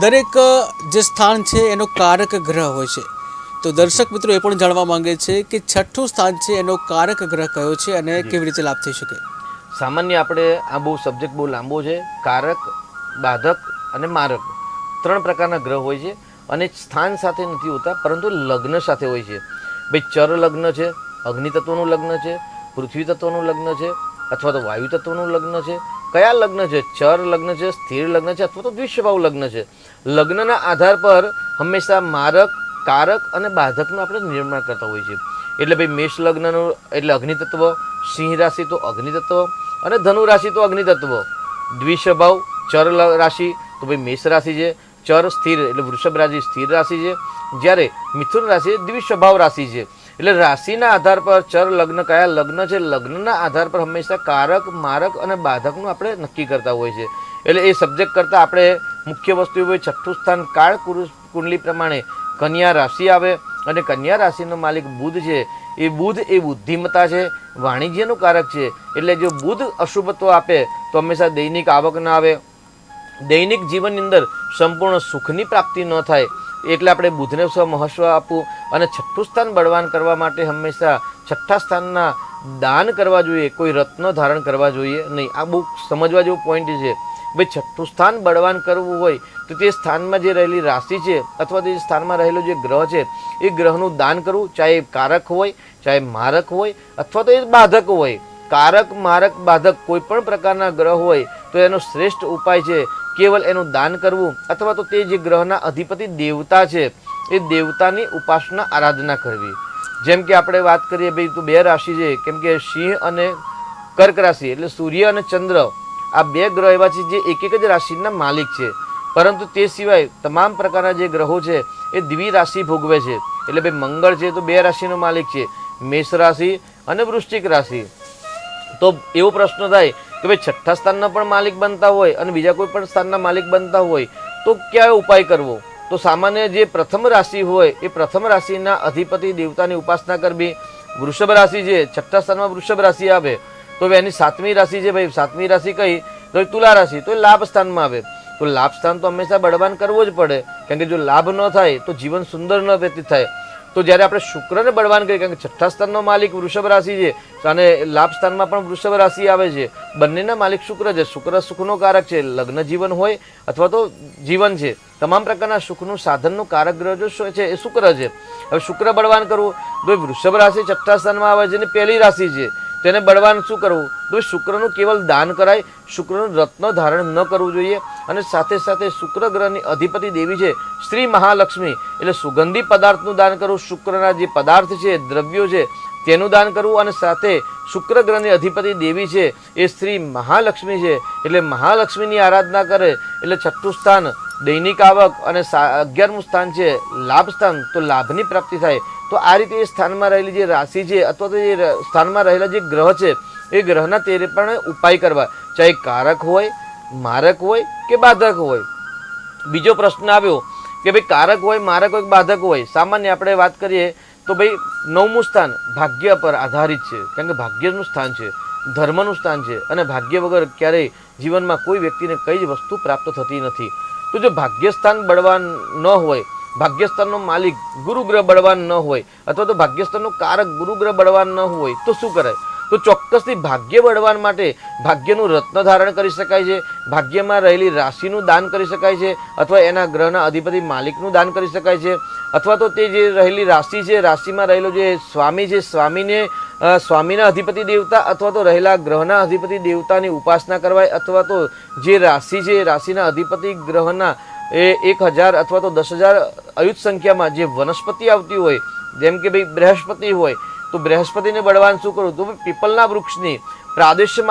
દરેક જે સ્થાન છે એનો કારક ગ્રહ હોય છે. તો દર્શક મિત્રો એ પણ જાણવા માંગે છે કે 6ઠું સ્થાન છે એનો કારક ગ્રહ કયો છે અને કેવી રીતે લાભ થઈ શકે. સામાન્ય આપણે આ બહુ સબ્જેક્ટ બહુ લાંબો છે. કારક, બાધક અને મારક 3 પ્રકારના ગ્રહ હોય છે અને સ્થાન સાથે નથી હોતા પરંતુ લગ્ન સાથે હોય છે. ભાઈ ચર લગ્ન છે, અગ્નિ તત્વનું લગ્ન છે, પૃથ્વી તત્વનું લગ્ન છે અથવા તો વાયુ તત્વનું લગ્ન છે. કયા લગ્ન છે? ચર લગ્ન છે, સ્થિર લગ્ન છે અથવા તો દ્વિસ્વભાવ લગ્ન છે. લગ્નના આધાર પર હંમેશા મારક, કારક અને બાધકનું આપણે નિર્માણ કરતા હોઈએ છીએ. એટલે ભાઈ મેષ લગ્નનું એટલે અગ્નિ તત્વ, સિંહ રાશિ તો અગ્નિ તત્વ અને ધનુ રાશિ તો અગ્નિ તત્વ. દ્વિસ્વભાવ ચર રાશિ તો ભાઈ મેષ રાશિ છે, ચર સ્થિર એટલે વૃષભ રાશિ સ્થિર રાશિ છે જ્યારે મિથુન રાશિ એ દ્વિસ્વભાવ રાશિ છે. એટલે રાશિના આધાર પર ચર લગ્ન કયા લગ્ન છે, લગ્નના આધાર પર હંમેશા કારક મારક અને બાધકનું આપણે નક્કી કરતા હોય છે. એટલે એ સબ્જેક્ટ કરતાં આપણે મુખ્ય વસ્તુ એ હોય છઠ્ઠું સ્થાન કાળ કુંડલી પ્રમાણે કન્યા રાશિ આવે અને કન્યા રાશિનો માલિક બુધ છે. એ બુધ એ બુદ્ધિમત્તા છે, વાણિજ્યનું કારક છે. એટલે જો બુધ અશુભત્વ આપે તો હંમેશા દૈનિક આવક ન આવે, દૈનિક જીવનની અંદર સંપૂર્ણ સુખની પ્રાપ્તિ ન થાય. એટલે આપણે બુધને મહત્વ આપવું અને છઠ્ઠું સ્થાન બળવાન કરવા માટે હંમેશા છઠ્ઠા સ્થાનના દાન કરવા જોઈએ, કોઈ રત્ન ધારણ કરવા જોઈએ નહીં. આ બહુ સમજવા જેવું પોઈન્ટ છે. ભાઈ છઠ્ઠું સ્થાન બળવાન કરવું હોય તો તે સ્થાનમાં જે રહેલી રાશિ છે અથવા તે સ્થાનમાં રહેલો જે ગ્રહ છે એ ગ્રહનું દાન કરવું, ચાહે કારક હોય, ચાહે મારક હોય અથવા તો એ બાધક હોય. કારક મારક બાધક કોઈ પણ પ્રકારના ગ્રહ હોય તો એનો શ્રેષ્ઠ ઉપાય છે કેવલ એનું દાન કરવું અથવા તો તે જે ગ્રહના અધિપતિ દેવતા છે એ દેવતાની ઉપાસના આરાધના કરવી. જેમ કે આપણે વાત કરીએ ભાઈ તો બે રાશિ છે, કેમ કે સિંહ અને કર્ક રાશિ એટલે સૂર્ય અને ચંદ્ર આ બે ગ્રહ એવા છે જે એક જ રાશિના માલિક છે. પરંતુ તે સિવાય તમામ પ્રકારના જે ગ્રહો છે એ દ્વિરાશિ ભોગવે છે. એટલે ભાઈ મંગળ છે તો બે રાશિનો માલિક છે, મેષ રાશિ અને વૃશ્ચિક રાશિ. તો એવો પ્રશ્ન થાય કે ભાઈ છઠ્ઠા સ્થાનના પણ માલિક બનતા હોય અને બીજા કોઈ પણ સ્થાનના માલિક બનતા હોય તો કયા ઉપાય કરવો? તો સામાન્ય જે પ્રથમ રાશિ હોય એ પ્રથમ રાશિના અધિપતિ દેવતાની ઉપાસના કરવી. વૃષભ રાશિ છે, છઠ્ઠા સ્થાનમાં વૃષભ રાશિ આવે તો એની સાતમી રાશિ છે ભાઈ, સાતમી રાશિ કઈ તો તુલા રાશિ, તો એ લાભ સ્થાનમાં આવે. તો લાભ સ્થાન તો હંમેશા બળવાન કરવો જ પડે, કારણ કે જો લાભ ન થાય તો જીવન સુંદર ન વ્યતીત થાય. તો જ્યારે આપણે શુક્રને બળવાન કરીએ, કારણ કે છઠ્ઠા સ્થાનનો માલિક વૃષભ રાશિ છે અને લાભ સ્થાનમાં પણ વૃષભ રાશિ આવે છે, બંનેના માલિક શુક્ર છે. શુક્ર સુખનો કારક છે, લગ્ન જીવન હોય અથવા તો જીવન છે, તમામ પ્રકારના સુખનું સાધનનું કારક ગ્રહ જો છે એ શુક્ર છે. હવે શુક્ર બળવાન કરવું તો વૃષભ રાશિ છઠ્ઠા સ્થાનમાં આવે છે અને પહેલી રાશિ છે, તેને બળવાન શું કરવું? તો શુક્રનું કેવલ દાન કરાય, શુક્રનું રત્ન ધારણ ન કરવું જોઈએ. અને સાથે સાથે શુક્ર ગ્રહની અધિપતિ દેવી છે શ્રી મહાલક્ષ્મી, એટલે સુગંધી પદાર્થનું દાન કરવું, શુક્રના જે પદાર્થ છે દ્રવ્યો છે તેનું દાન કરવું. અને સાથે શુક્ર ગ્રહની અધિપતિ દેવી છે એ શ્રી મહાલક્ષ્મી છે, એટલે મહાલક્ષ્મીની આરાધના કરે એટલે છઠ્ઠું સ્થાન દૈનિક આવક અને 11મું સ્થાન છે લાભ સ્થાન, તો લાભની પ્રાપ્તિ થાય. તો આ રીતે એ સ્થાનમાં રહેલી જે રાશિ છે અથવા તો જે સ્થાનમાં રહેલા જે ગ્રહ છે એ ગ્રહના તેરે પણ ઉપાય કરવા, ચાહે કારક હોય, મારક હોય કે બાધક હોય. બીજો પ્રશ્ન આવ્યો કે ભાઈ કારક હોય, મારક હોય, બાધક હોય. સામાન્ય આપણે વાત કરીએ તો ભાઈ 9મું સ્થાન ભાગ્ય પર આધારિત છે, કારણ કે ભાગ્યનું સ્થાન છે, ધર્મનું સ્થાન છે અને ભાગ્ય વગર ક્યારેય જીવનમાં કોઈ વ્યક્તિને કઈ જ વસ્તુ પ્રાપ્ત થતી નથી. તો જો ભાગ્યસ્થાન બળવાન ન હોય, ભાગ્યસ્થાનનો માલિક ગુરુગ્રહ બળવાન ન હોય અથવા તો ભાગ્યસ્થાનનો કારક ગુરુગ્રહ બળવાન ન હોય તો શું કરાય? તો ચોક્કસથી ભાગ્ય બળવાન માટે ભાગ્યનું રત્ન ધારણ કરી શકાય છે, ભાગ્યમાં રહેલી રાશિનું દાન કરી શકાય છે અથવા એના ગ્રહના અધિપતિ માલિકનું દાન કરી શકાય છે. અથવા તો તે જે રહેલી રાશિ છે, રાશિમાં રહેલો જે સ્વામી છે, સ્વામીના અધિપતિ દેવતા અથવા તો રહેલા ગ્રહના અધિપતિ દેવતાની ઉપાસના કરવાય. અથવા તો જે રાશિ છે રાશિના અધિપતિ ગ્રહના 1000 અથવા તો 10,000 અયુત સંખ્યામાં જે વનસ્પતિ આવતી હોય, જેમ કે ભાઈ બૃહસ્પતિ હોય તો બૃહસ્પતિને બળવાન શું કરવું? તો પીપલના વૃક્ષની પ્રાદેશ્ય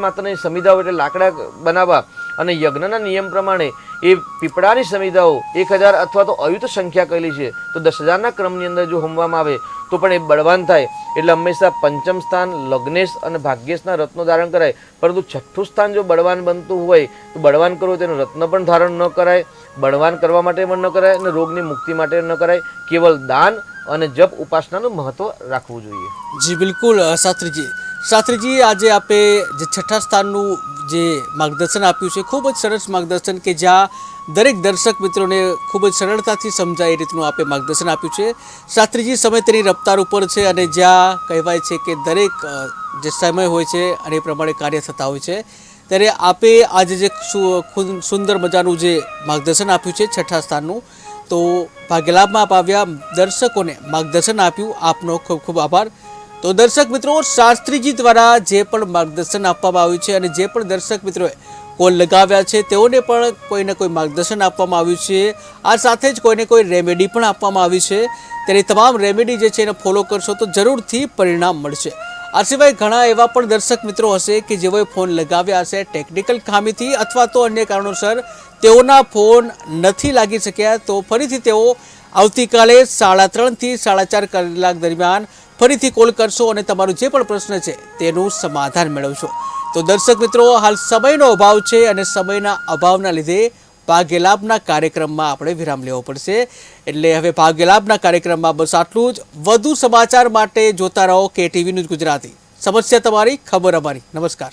માત્રની સમિધાઓ એટલે લાકડા બનાવવા અને યજ્ઞના નિયમ પ્રમાણે એ પીપળાની સમિધાઓ 1000 અથવા તો અયુત સંખ્યા કહેલી છે તો 10,000ના ક્રમની અંદર જો હોમવામાં આવે તો પણ એ બળવાન થાય. એટલે હંમેશા પંચમ સ્થાન લગ્નેશ અને ભાગ્યેશના રત્નો ધારણ કરાય. પરંતુ છઠ્ઠું સ્થાન જો બળવાન બનતું હોય તો બળવાન કરવું તેનું રત્ન પણ ધારણ ન કરાય, બળવાન કરવા માટે પણ ન કરાય અને રોગની મુક્તિ માટે ન કરાય. કેવલ દાન અને જપ ઉપાસનાનું મહત્વ રાખવું જોઈએ. જી બિલકુલ શાસ્ત્રીજી આજે આપે જે છઠ્ઠા સ્થાનનું જે માર્ગદર્શન આપ્યું છે ખૂબ જ સરસ માર્ગદર્શન કે જ્યાં દરેક દર્શક મિત્રોને ખૂબ જ સરળતાથી સમજાય એ રીતનું આપે માર્ગદર્શન આપ્યું છે. શાસ્ત્રીજી સમય તેની રફતાર ઉપર છે અને જ્યાં કહેવાય છે કે દરેક જે સમય હોય છે અને એ પ્રમાણે કાર્ય થતા હોય છે, ત્યારે આપે આજે જે સુંદર મજાનું જે માર્ગદર્શન આપ્યું છે છઠ્ઠા સ્થાનનું, તો ભાગ્યલાભમાં આપ આવ્યા, દર્શકોને માર્ગદર્શન આપ્યું, આપનો ખૂબ ખૂબ આભાર. તો દર્શક મિત્રો, શાસ્ત્રીજી દ્વારા જે પણ માર્ગદર્શન આપવામાં આવ્યું છે અને જે પણ દર્શક મિત્રોએ કોલ લગાવ્યા છે તેઓને પણ કોઈને કોઈ માર્ગદર્શન આપવામાં આવ્યું છે. આ સાથે જ કોઈને કોઈ રેમેડી પણ આપવામાં આવી છે, ત્યારે તમામ રેમેડી જે છે એને ફોલો કરશો તો જરૂરથી પરિણામ મળશે. આ સિવાય ઘણા એવા પણ દર્શક મિત્રો હશે કે જેઓએ ફોન લગાવ્યા હશે ટેકનિકલ ખામીથી અથવા તો અન્ય કારણોસર તેઓના ફોન નથી લાગી શક્યા, તો ફરીથી તેઓ આવતીકાલે 3:30 થી 4:30 કલાક દરમિયાન ફરીથી કોલ કરશો અને તમારું જે પણ પ્રશ્ન છે તેનું સમાધાન મેળવશો. તો દર્શક મિત્રો, હાલ સમયનો અભાવ છે અને સમયના અભાવના લીધે ભાગ્યલાભના કાર્યક્રમમાં આપણે વિરામ લેવો પડશે. એટલે હવે ભાગ્યલાભના કાર્યક્રમમાં બસ આટલું જ. વધુ સમાચાર માટે જોતા રહો KTV ન્યૂઝ ગુજરાતી. સમસ્યા તમારી, ખબર અમારી. નમસ્કાર.